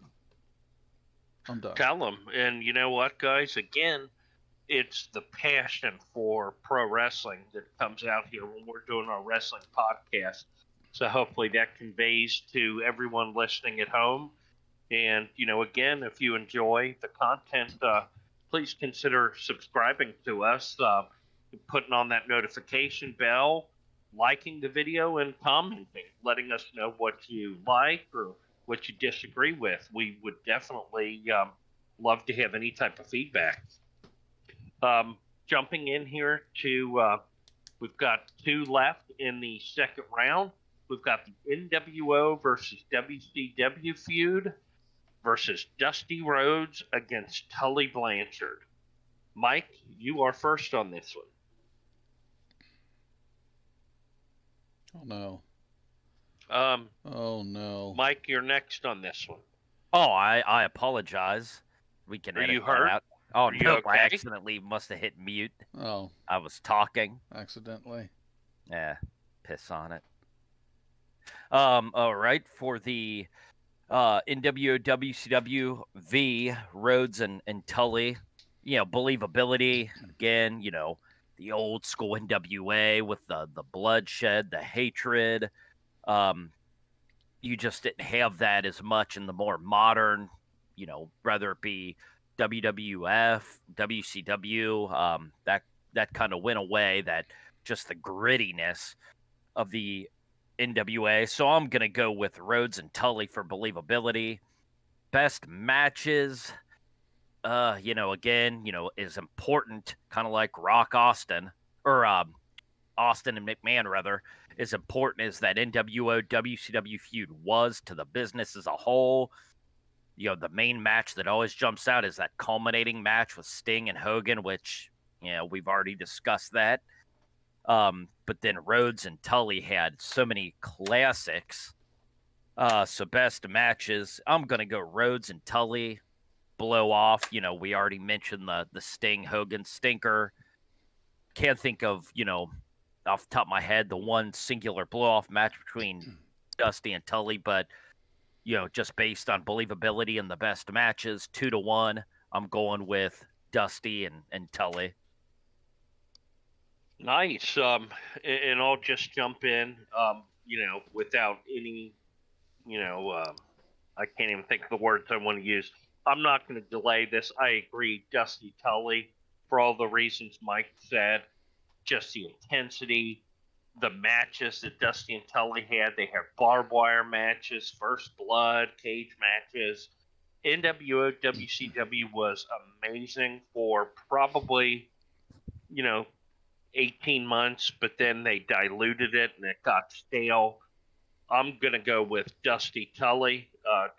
I'm done. Tell them. And you know what, guys? Again, it's the passion for pro wrestling that comes out here when we're doing our wrestling podcast. So hopefully that conveys to everyone listening at home. And, again, if you enjoy the content, please consider subscribing to us, putting on that notification bell, liking the video, and commenting, letting us know what you like or what you disagree with. We would definitely love to have any type of feedback. Jumping in here to, we've got 2 left in the second round. We've got the NWO versus WCW feud versus Dusty Rhodes against Tully Blanchard. Mike, you are first on this one. Oh no. Oh no. Mike, you're next on this one. Oh, I apologize. We can edit that out. Oh no, okay? I accidentally must have hit mute. Oh. I was talking. Accidentally. Yeah, piss on it. All right, for the NWO WCW v Rhodes and Tully, believability again, the old school NWA with the bloodshed, the hatred. You just didn't have that as much in the more modern, whether it be WWF, WCW, that kind of went away, that just the grittiness of the NWA. So I'm going to go with Rhodes and Tully for believability. Best matches, again, is important, kind of like Rock Austin, or Austin and McMahon, rather, is important as that NWO WCW feud was to the business as a whole. The main match that always jumps out is that culminating match with Sting and Hogan, which, we've already discussed that. But then Rhodes and Tully had so many classics. So best matches, I'm going to go Rhodes and Tully. Blow off, we already mentioned the Sting Hogan stinker. Can't think of, off the top of my head, the one singular blow off match between Dusty and Tully, but just based on believability and the best matches, 2-1, I'm going with Dusty and Tully. Nice. And I'll just jump in, without any, I can't even think of the words I want to use. I'm not going to delay this. I agree, Dusty Tully, for all the reasons Mike said. Just the intensity, the matches that Dusty and Tully had. They had barbed wire matches, first blood, cage matches. NWO WCW was amazing for probably, 18 months, but then they diluted it and it got stale. I'm going to go with Dusty Tully.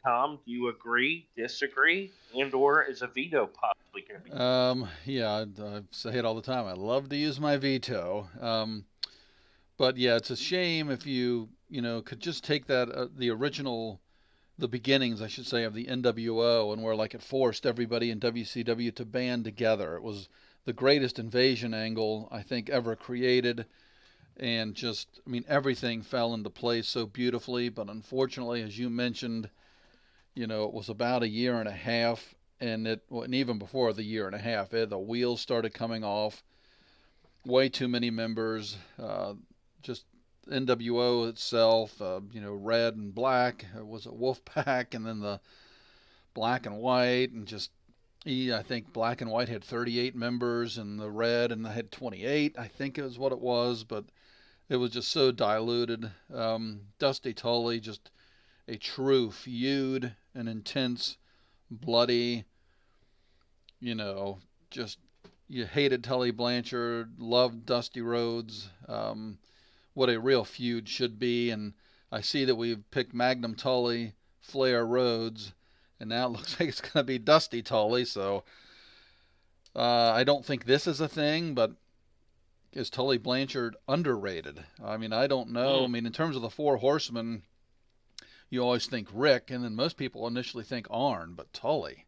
Tom, do you agree, disagree, and/or is a veto possibly going to be? Yeah, I say it all the time. I love to use my veto. But yeah, it's a shame if you could just take that the original, the beginnings, I should say, of the NWO, and where like it forced everybody in WCW to band together. It was the greatest invasion angle I think ever created, and just, I mean, everything fell into place so beautifully. But unfortunately, as you mentioned, it was about a year and a half, and even before the year and a half, the wheels started coming off. Way too many members. Just NWO itself, red and black. It was a wolf pack, and then the black and white, and just I think black and white had 38 members, and the red and they had 28. I think it was what it was, but it was just so diluted. Dusty Tully, just a true feud, an intense, bloody, just you hated Tully Blanchard, loved Dusty Rhodes. What a real feud should be. And I see that we've picked Magnum Tully, Flair Rhodes, and now it looks like it's going to be Dusty Tully. So I don't think this is a thing, but is Tully Blanchard underrated? I mean, I don't know. I mean, in terms of the Four Horsemen, you always think Rick, and then most people initially think Arn, but Tully,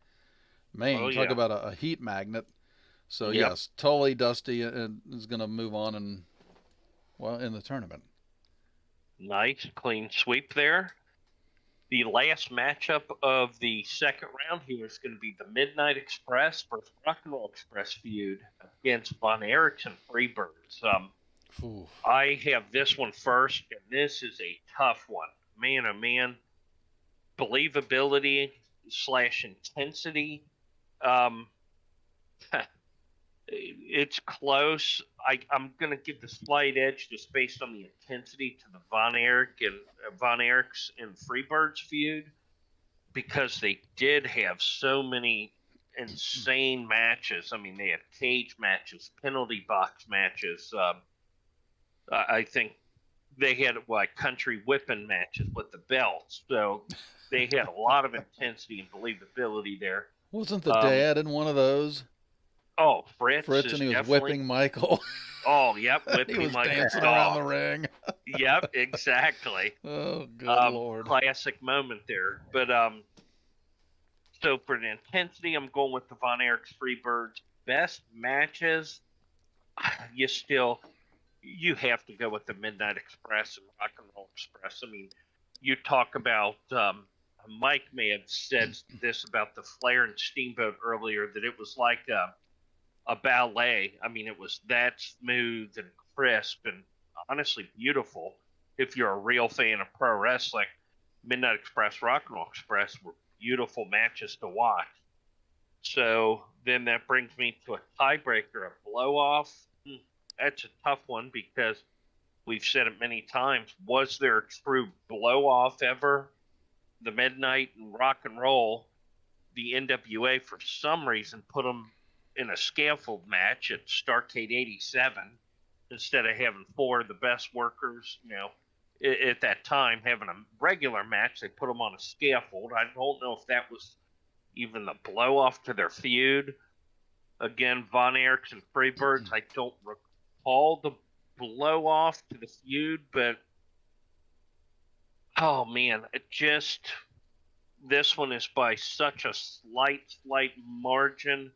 man, talk about a heat magnet. So yes, Tully, Dusty is going to move on in the tournament. Nice, clean sweep there. The last matchup of the second round here is going to be the Midnight Express versus Rock and Roll Express feud against Von Erichs and Freebirds. I have this one first, and this is a tough one. Man, oh man. Believability / intensity. It's close. I'm going to give the slight edge just based on the intensity to the Von Erichs and Freebirds feud, because they did have so many insane matches. I mean, they had cage matches, penalty box matches. I think they had country whipping matches with the belts. So they had a lot of intensity and believability there. Wasn't the dad in one of those? Oh, Fritz, and he was whipping Michael. Oh, yep, whipping he was Michael. Dancing around the ring. Yep, exactly. Oh, good Lord. Classic moment there. But so for the intensity, I'm going with the Von Erichs Freebirds. Best matches, you have to go with the Midnight Express and Rock and Roll Express. I mean, you talk about Mike may have said this about the Flair and Steamboat earlier, that it was like a ballet. I mean, it was that smooth and crisp and honestly beautiful. If you're a real fan of pro wrestling, Midnight Express, Rock and Roll Express were beautiful matches to watch. So then that brings me to a tiebreaker, a blow-off. That's a tough one because we've said it many times. Was there a true blow-off ever? The Midnight and Rock and Roll, the NWA for some reason put them in a scaffold match at Starrcade 87 instead of having four of the best workers, at that time, having a regular match. They put them on a scaffold. I don't know if that was even the blow-off to their feud. Again, Von Erichs and Freebirds, I don't recall the blow-off to the feud, but oh man, this one is by such a slight margin.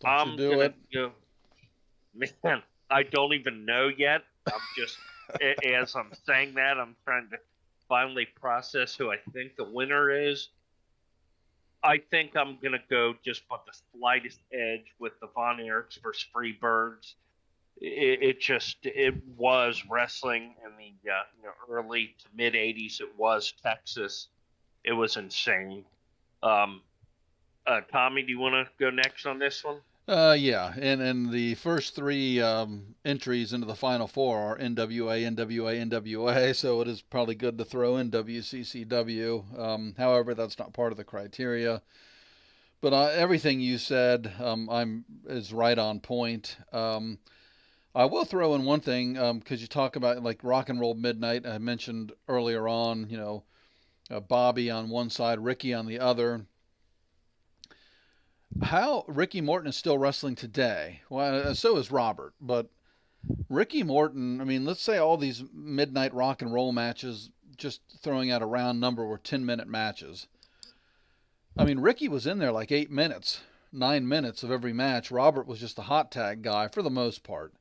I'm gonna go. Man, I don't even know yet. I'm just as I'm saying that, I'm trying to finally process who I think the winner is. I think I'm gonna go just by the slightest edge with the Von Erichs versus Freebirds. It was wrestling in the early to mid 80s. It was Texas. It was insane. Tommy, do you want to go next on this one? Yeah, and the first three entries into the Final Four are NWA, NWA, NWA, so it is probably good to throw in WCCW. However, that's not part of the criteria. But everything you said, is right on point. I will throw in one thing because you talk about like Rock and Roll Midnight. I mentioned earlier on, Bobby on one side, Ricky on the other. How Ricky Morton is still wrestling today? Well, so is Robert, but Ricky Morton. I mean, let's say all these midnight rock and roll matches, just throwing out a round number, were 10-minute matches. I mean, Ricky was in there like 8 minutes, 9 minutes of every match. Robert was just a hot tag guy for the most part.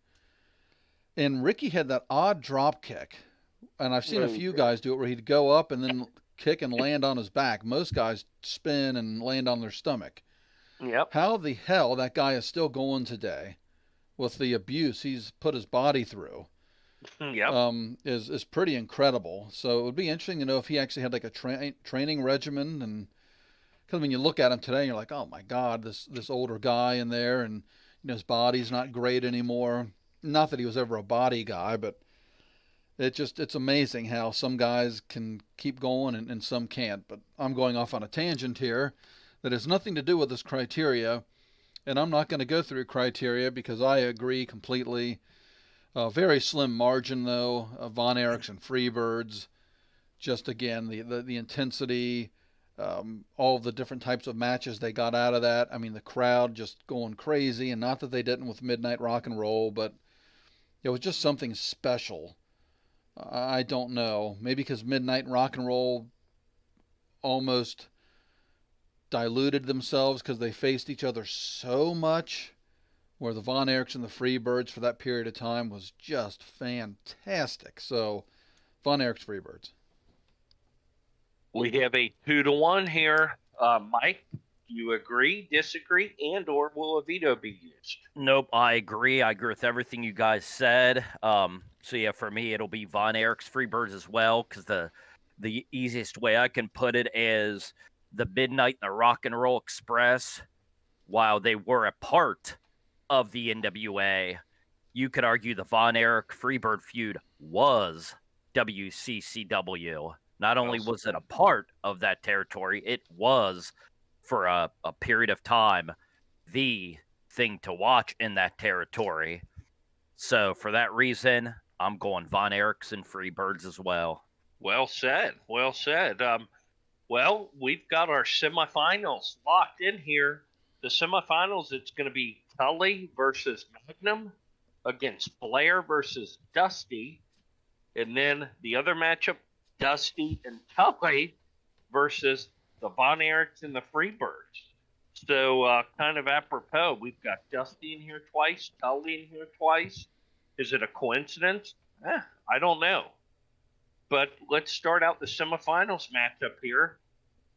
And Ricky had that odd drop kick. And I've seen a few guys do it where he'd go up and then kick and land on his back. Most guys spin and land on their stomach. Yep. How the hell that guy is still going today with the abuse he's put his body through Yep. is pretty incredible. So it would be interesting to know if he actually had like a training regimen. And because when you look at him today, you're like, oh my God, this older guy in there, and his body's not great anymore. Not that he was ever a body guy, but it's amazing how some guys can keep going and some can't. But I'm going off on a tangent here that has nothing to do with this criteria, and I'm not going to go through criteria because I agree completely. Very slim margin though. Von Erichs and Freebirds. Just again the intensity, all the different types of matches they got out of that. I mean, the crowd just going crazy, and not that they didn't with Midnight Rock and Roll, but it was just something special. I don't know. Maybe because Midnight Rock and Roll almost diluted themselves because they faced each other so much, where the Von Erichs and the Freebirds for that period of time was just fantastic. So, Von Erichs, Freebirds. We have a 2-1 here. Mike, do you agree, disagree, and/or will a veto be used? Nope, I agree. I agree with everything you guys said. So yeah, for me, it'll be Von Erichs, Freebirds as well, because the easiest way I can put it is the Midnight and the Rock and Roll Express, while they were a part of the NWA, you could argue the Von Erich Freebird feud was WCCW. Not only was it a part of that territory, it was, for a period of time, the thing to watch in that territory. So for that reason, I'm going Von Erichs and Freebirds as well. Well said. Well said. Well, we've got our semifinals locked in here. The semifinals, it's going to be Tully versus Magnum against Flair versus Dusty. And then the other matchup, Dusty and Tully versus the Von Erichs and the Freebirds. So kind of apropos, we've got Dusty in here twice, Tully in here twice. Is it a coincidence? I don't know. But let's start out the semifinals matchup here.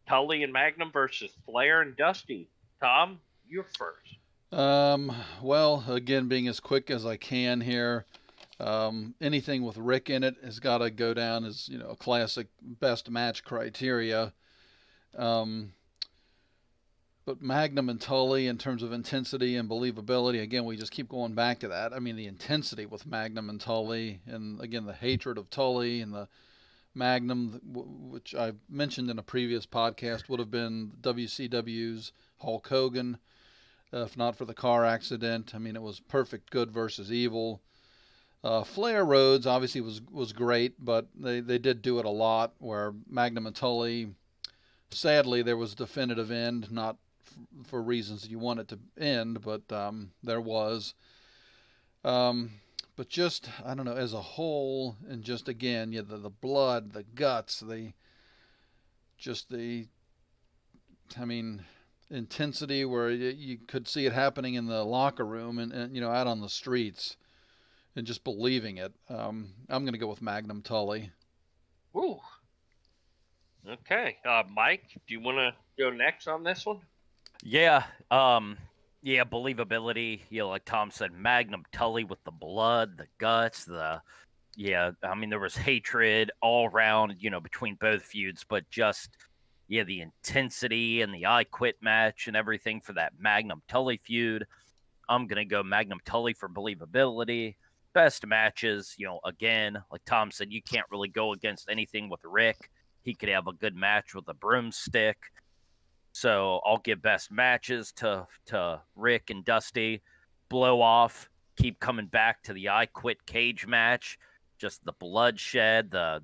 Tully and Magnum versus Flair and Dusty. Tom, you're first. Well, again, being as quick as I can here, anything with Rick in it has got to go down as, a classic best match criteria. But Magnum and Tully, in terms of intensity and believability, again, we just keep going back to that. I mean, the intensity with Magnum and Tully, and again, the hatred of Tully and the Magnum, which I mentioned in a previous podcast, would have been WCW's Hulk Hogan, if not for the car accident. I mean, it was perfect good versus evil. Flair Rhodes obviously was great, but they did do it a lot, where Magnum and Tully, sadly, there was a definitive end, not for reasons you want it to end, but there was. But just, I don't know, as a whole, and just again, the blood, the guts, intensity where you could see it happening in the locker room and out on the streets, and just believing it. I'm going to go with Magnum Tully. Ooh. Okay. Mike, do you want to go next on this one? Yeah. Believability. Like Tom said, Magnum Tully with the blood, the guts, there was hatred all around, between both feuds, but just, the intensity and the I Quit match and everything for that Magnum Tully feud. I'm going to go Magnum Tully for believability. Best matches, again, like Tom said, you can't really go against anything with Rick. He could have a good match with a broomstick. So I'll give best matches to Rick and Dusty. Blow off, keep coming back to the I Quit cage match. Just the bloodshed, the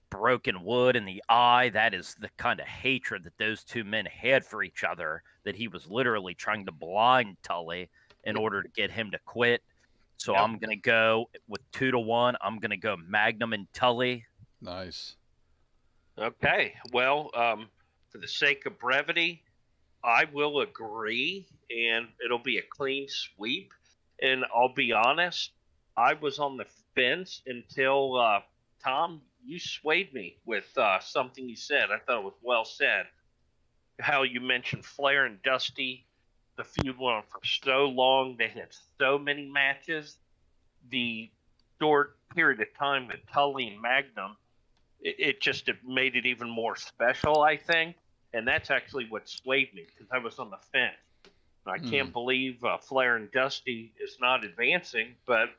broken wood in the eye. That is the kind of hatred that those two men had for each other, that he was literally trying to blind Tully in order to get him to quit. So I'm going to go with 2-1. I'm going to go Magnum and Tully. Nice. Okay. Well, for the sake of brevity, I will agree, and it'll be a clean sweep. And I'll be honest, I was on the fence until Tom, you swayed me with something you said. I thought it was well said. How you mentioned Flair and Dusty, the feud went on for so long. They had so many matches. The short period of time that Tully and Magnum, it just made it even more special, I think. And that's actually what swayed me, because I was on the fence. I can't believe Flair and Dusty is not advancing, but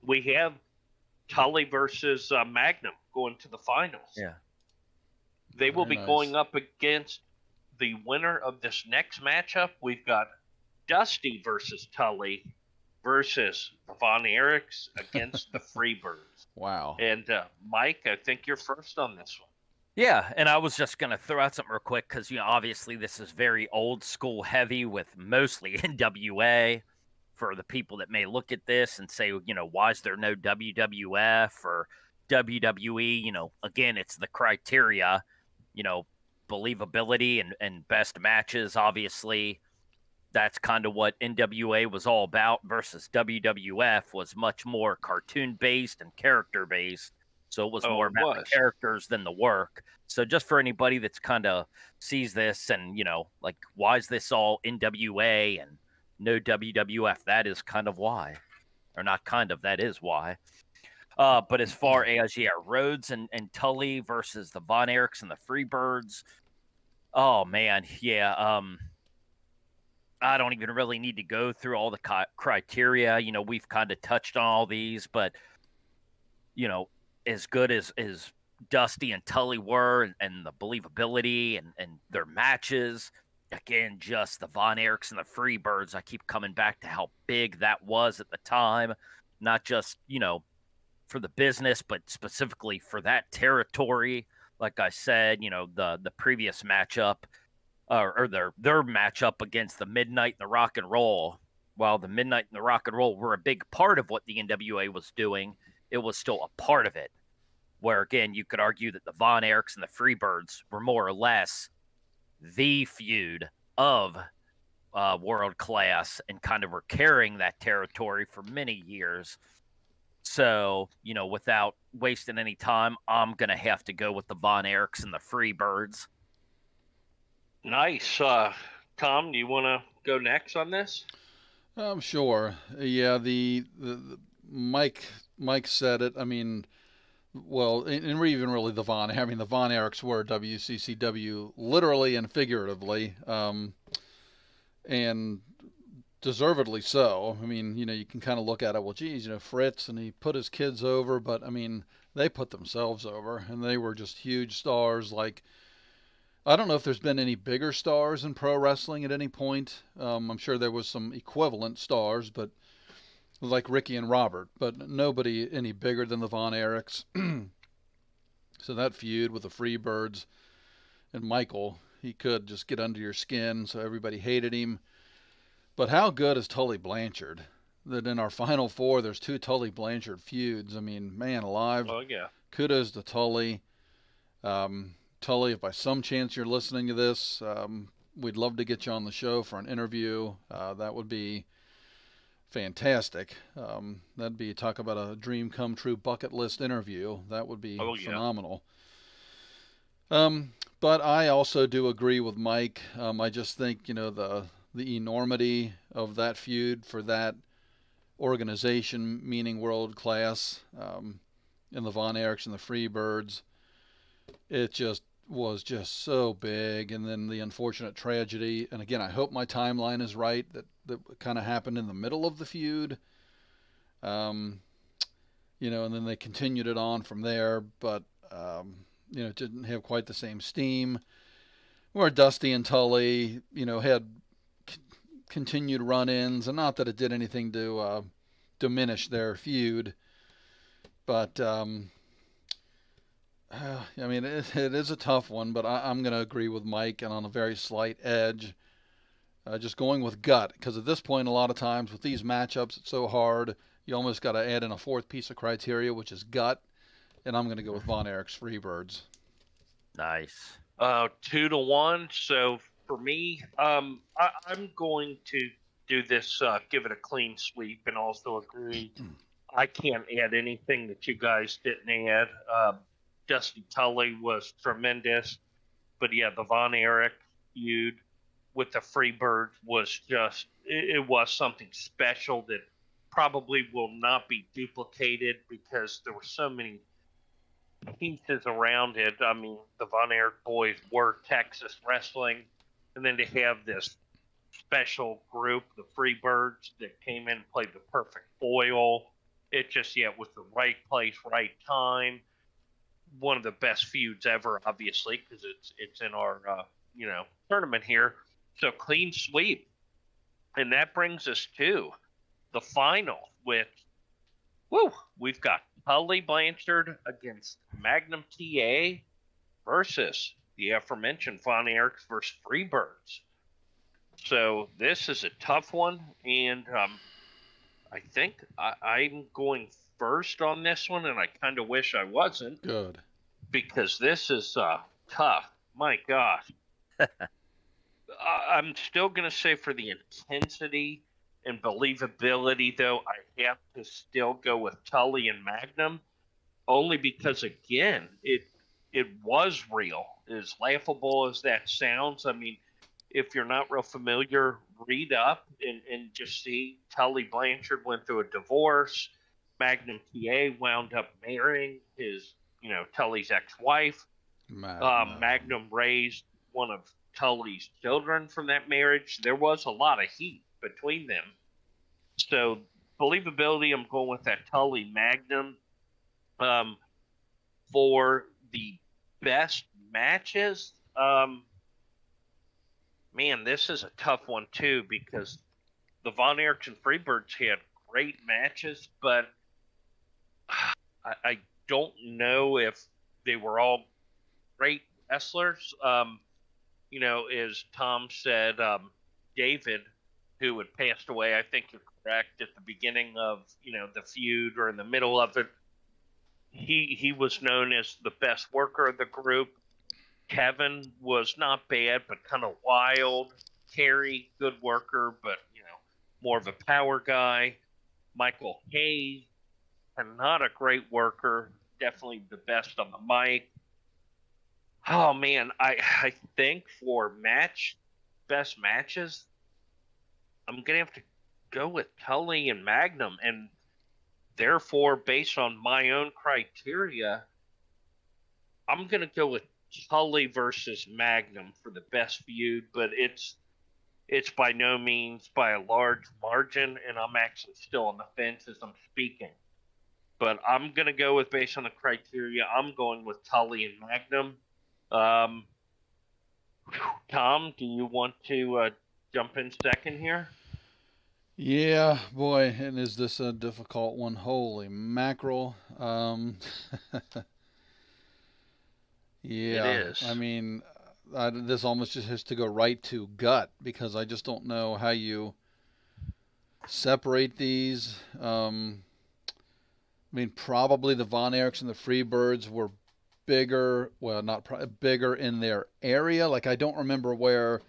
we have Tully versus Magnum going to the finals. Yeah. They will be going up against the winner of this next matchup. We've got Dusty versus Tully versus the Von Erichs against the Freebirds. Wow. And Mike, I think you're first on this one. Yeah, and I was just going to throw out something real quick because, obviously this is very old school heavy with mostly NWA. For the people that may look at this and say, why is there no WWF or WWE? Again, it's the criteria, believability and best matches, obviously. That's kind of what NWA was all about versus WWF was much more cartoon-based and character-based. So it was more about the characters than the work. So just for anybody that's kind of sees this and, like, why is this all NWA and no WWF? That is kind of why. Or not kind of, that is why. But as far as, Rhodes and Tully versus the Von Erichs and the Freebirds, oh, man, yeah, I don't even really need to go through all the criteria. We've kind of touched on all these, but, as good as Dusty and Tully were and the believability and their matches, again, just the Von Erichs and the Freebirds, I keep coming back to how big that was at the time. Not just, for the business, but specifically for that territory. Like I said, the previous matchup or their matchup against the Midnight and the Rock and Roll. While the Midnight and the Rock and Roll were a big part of what the NWA was doing, it was still a part of it. Where, again, you could argue that the Von Erichs and the Freebirds were more or less the feud of world class and kind of were carrying that territory for many years. So, without wasting any time, I'm going to have to go with the Von Erichs and the Freebirds. Nice. Tom, do you want to go next on this? Sure. Yeah, the Mike said it. I mean, well, and even really the Von Erichs were WCCW literally and figuratively, and deservedly so. I mean, you can kind of look at it, well, geez, Fritz, and he put his kids over, but I mean, they put themselves over, and they were just huge stars. Like, I don't know if there's been any bigger stars in pro wrestling at any point. I'm sure there was some equivalent stars, but like Ricky and Robert, but nobody any bigger than the Von Erichs. So that feud with the Freebirds and Michael, he could just get under your skin, so everybody hated him. But how good is Tully Blanchard? That in our Final Four, there's 2 Tully Blanchard feuds. I mean, man alive. Oh, yeah. Kudos to Tully. Tully, if by some chance you're listening to this, we'd love to get you on the show for an interview. That would be fantastic. That'd be, talk about a dream come true bucket list interview. That would be phenomenal. But I also do agree with Mike. I just think, the enormity of that feud for that organization, meaning world class, and the Von Erichs and the Freebirds, it just was just so big, and then the unfortunate tragedy. And again, I hope my timeline is right, that kind of happened in the middle of the feud. And then they continued it on from there, but it didn't have quite the same steam. Where Dusty and Tully, had continued run-ins, and not that it did anything to diminish their feud, but it is a tough one, but I'm going to agree with Mike, and on a very slight edge, just going with gut, because at this point, a lot of times with these matchups, it's so hard, you almost got to add in a fourth piece of criteria, which is gut, and I'm going to go with Von Erich's Freebirds. Nice. 2-1. So for me, I'm going to do this, give it a clean sweep, and also agree. I can't add anything that you guys didn't add. Dusty Tully was tremendous, but yeah, the Von Erich feud with the Freebirds was just, it was something special that probably will not be duplicated because there were so many pieces around it. I mean, the Von Erich boys were Texas wrestling, and then to have this special group, the Freebirds, that came in and played the perfect foil. It just, it was the right place, right time. One of the best feuds ever, obviously, because it's in our tournament here. So clean sweep, and that brings us to the final, which we've got Tully Blanchard against Magnum TA versus the aforementioned Von Erichs versus Freebirds. So this is a tough one, and I think I'm going first on this one, and I kind of wish I wasn't. Good. Because this is tough. My gosh. I'm still going to say for the intensity and believability, though, I have to still go with Tully and Magnum, only because, again, it was real. As laughable as that sounds, I mean, if you're not real familiar, read up and just see Tully Blanchard went through a divorce. Magnum TA wound up marrying his, Tully's ex-wife. Magnum raised one of Tully's children from that marriage. There was a lot of heat between them. So believability, I'm going with that Tully Magnum. For the best matches, man, this is a tough one too, because the Von Erichs and Freebirds had great matches, but I don't know if they were all great wrestlers. As Tom said, David, who had passed away, I think you're correct, at the beginning of, the feud or in the middle of it, he was known as the best worker of the group. Kevin was not bad, but kind of wild. Terry, good worker, but, more of a power guy. Michael Hayes, not a great worker, definitely the best on the mic. Oh man, I think for best matches, I'm gonna have to go with Tully and Magnum, and therefore, based on my own criteria, I'm gonna go with Tully versus Magnum for the best feud, but it's by no means by a large margin, and I'm actually still on the fence as I'm speaking. But I'm gonna go with, based on the criteria, I'm going with Tully and Magnum. Tom, do you want to jump in second here? Yeah, boy, and is this a difficult one? Holy mackerel. Yeah, It is. I mean, this almost just has to go right to gut, because I just don't know how you separate these. Probably the Von Erichs and the Freebirds were bigger, well, not bigger in their area. Like, I don't remember where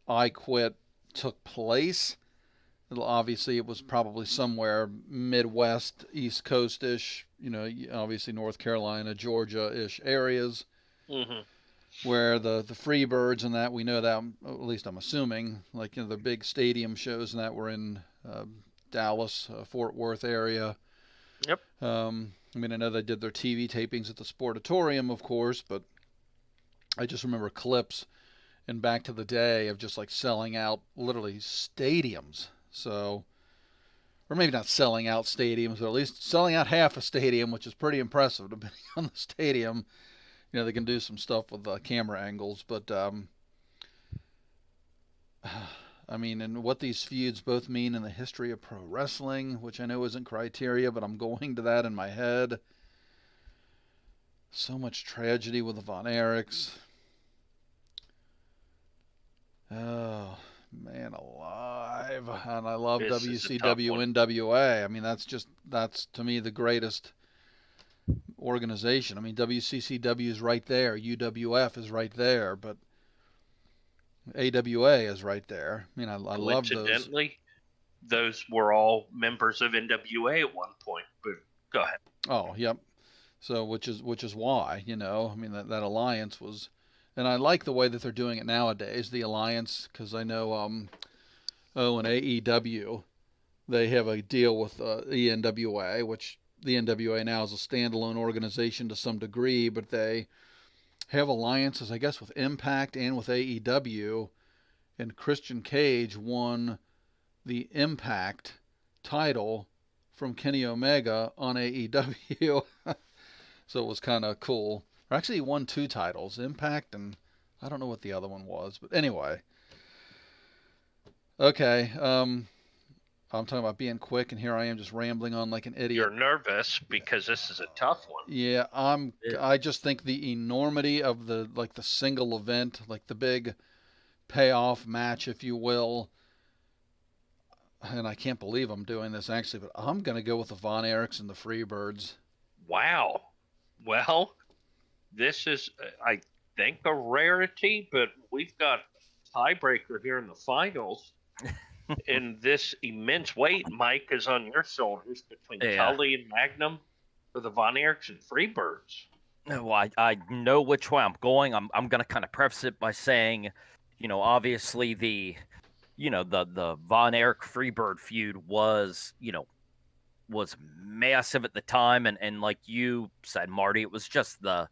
I Quit took place. Obviously, it was probably somewhere Midwest, East Coast-ish, obviously North Carolina, Georgia-ish areas. Mm-hmm. Where the Freebirds and that, we know that, at least I'm assuming, like, the big stadium shows and that were in Dallas, Fort Worth area. Yep. I know they did their TV tapings at the Sportatorium, of course, but I just remember clips and back to the day of just like selling out literally stadiums. So, or maybe not selling out stadiums, but at least selling out half a stadium, which is pretty impressive depending on the stadium. You know, they can do some stuff with camera angles, but I mean, and what these feuds both mean in the history of pro wrestling, which I know isn't criteria, but I'm going to that in my head. So much tragedy with the Von Erichs. Oh, man alive. And I love This is a tough WCW, one. NWA. I mean, that's to me the greatest organization. I mean, WCCW is right there. UWF is right there. But AWA is right there. I mean, I love those. Coincidentally, those were all members of NWA at one point. But go ahead. Oh, yep. So, which is why, you know, I mean, that alliance was, and I like the way that they're doing it nowadays, the alliance, because I know, and AEW, they have a deal with the NWA, which the NWA now is a standalone organization to some degree, but they have alliances, I guess, with Impact and with AEW, and Christian Cage won the Impact title from Kenny Omega on AEW. So it was kind of cool. Or actually, he won 2 titles, Impact, and I don't know what the other one was. But anyway. Okay. I'm talking about being quick, and here I am just rambling on like an idiot. You're nervous because this is a tough one. Yeah, I just think the enormity of the single event, like the big payoff match, if you will. And I can't believe I'm doing this actually, but I'm going to go with the Von Erichs and the Freebirds. Wow. Well, this is, I think, a rarity, but we've got a tiebreaker here in the finals. And this immense weight, Mike, is on your shoulders between Tully and Magnum for the Von Erichs and Freebirds. Well, I know which way I'm going. I'm going to kind of preface it by saying, you know, obviously the Von Erich Freebird feud was massive at the time, and like you said, Marty, it was just the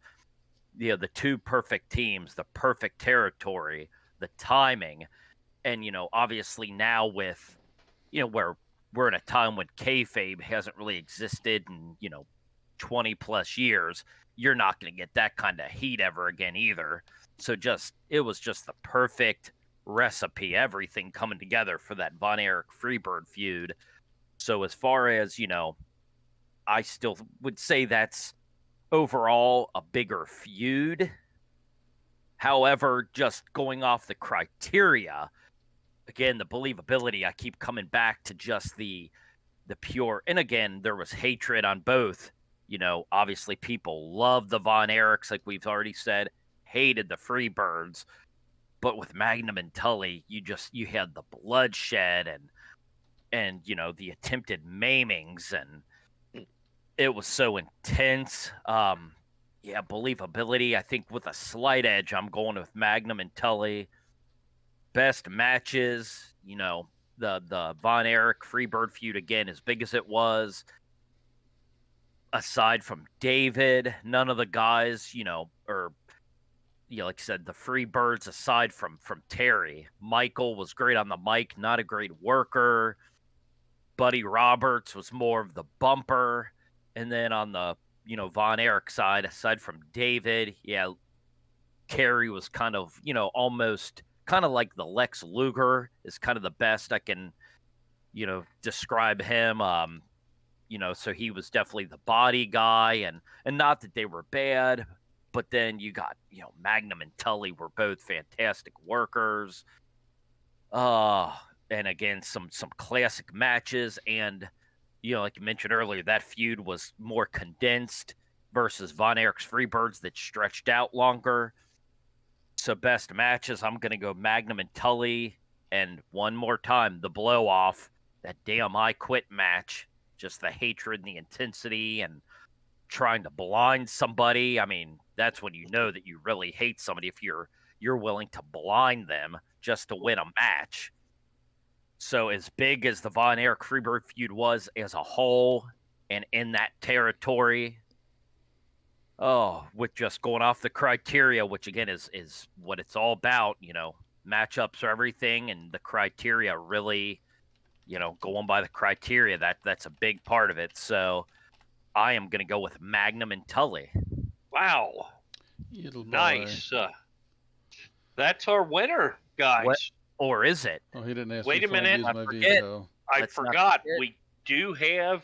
2 perfect teams, the perfect territory, the timing, and obviously now with where we're in a time when kayfabe hasn't really existed in 20 plus years, you're not going to get that kind of heat ever again either. So it was just the perfect recipe, everything coming together for that Von Erich Freebird feud. So as far as, I still would say that's overall a bigger feud. However, just going off the criteria, again, the believability, I keep coming back to just the pure, and again, there was hatred on both. Obviously people loved the Von Erichs, like we've already said, hated the Freebirds. But with Magnum and Tully, you had the bloodshed and the attempted maimings, and it was so intense. Believability, I think with a slight edge, I'm going with Magnum and Tully. Best matches, the Von Erich Freebird feud, again, as big as it was, aside from David, none of the guys, like I said, the Freebirds, aside from Terry. Michael was great on the mic, not a great worker. Buddy Roberts was more of the bumper. And then on the, Von Erich side, aside from David, Kerry was kind of, almost kind of like the Lex Luger is kind of the best I can, describe him. So he was definitely the body guy, and not that they were bad, but then you got, Magnum and Tully were both fantastic workers. And again, some classic matches, and like you mentioned earlier, that feud was more condensed versus Von Erich's Freebirds that stretched out longer. So best matches, I'm gonna go Magnum and Tully, and one more time, the blow off, that damn I Quit match, just the hatred and the intensity and trying to blind somebody. I mean, that's when you know that you really hate somebody, if you're willing to blind them just to win a match. So as big as the Von Erich Freebird feud was as a whole and in that territory, with just going off the criteria, which again is what it's all about. Matchups are everything, and the criteria really, going by the criteria, that's a big part of it. So I am going to go with Magnum and Tully. Wow. Little boy. Nice. That's our winner, guys. What? Or is it? Oh, he didn't ask Wait me a if I'd minute. use I my forget. veto. I Let's not forgot. forget. We do have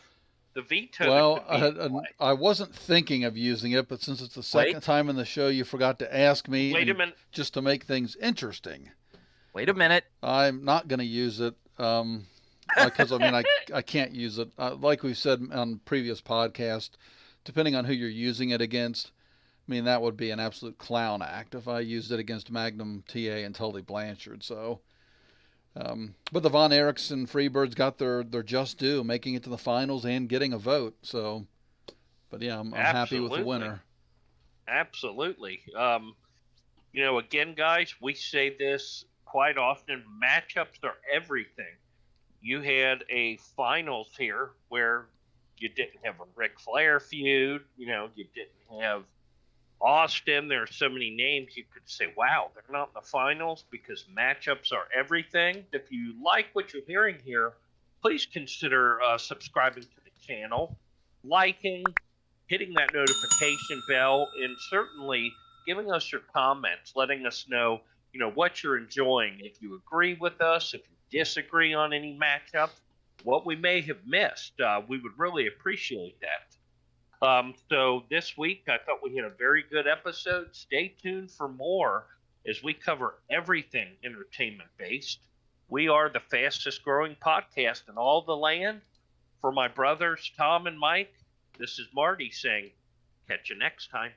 the veto. Well, that could be I wasn't thinking of using it, but since it's the second time in the show, you forgot to ask me. Wait a minute. Just to make things interesting. Wait a minute. I'm not going to use it because I can't use it. Like we've said on previous podcasts, depending on who you're using it against, that would be an absolute clown act if I used it against Magnum TA and Tully Blanchard. So, but the Von Erichs and Freebirds got their just due, making it to the finals and getting a vote. So, but yeah, I'm happy with the winner. Absolutely. Again, guys, we say this quite often. Matchups are everything. You had a finals here where you didn't have a Ric Flair feud. You didn't have Austin. There are so many names you could say, wow, they're not in the finals, because matchups are everything. If you like what you're hearing here, please consider subscribing to the channel, liking, hitting that notification bell, and certainly giving us your comments, letting us know, what you're enjoying. If you agree with us, if you disagree on any matchup, what we may have missed, we would really appreciate that. So this week, I thought we had a very good episode. Stay tuned for more as we cover everything entertainment-based. We are the fastest growing podcast in all the land. For my brothers, Tom and Mike, this is Marty saying, catch you next time.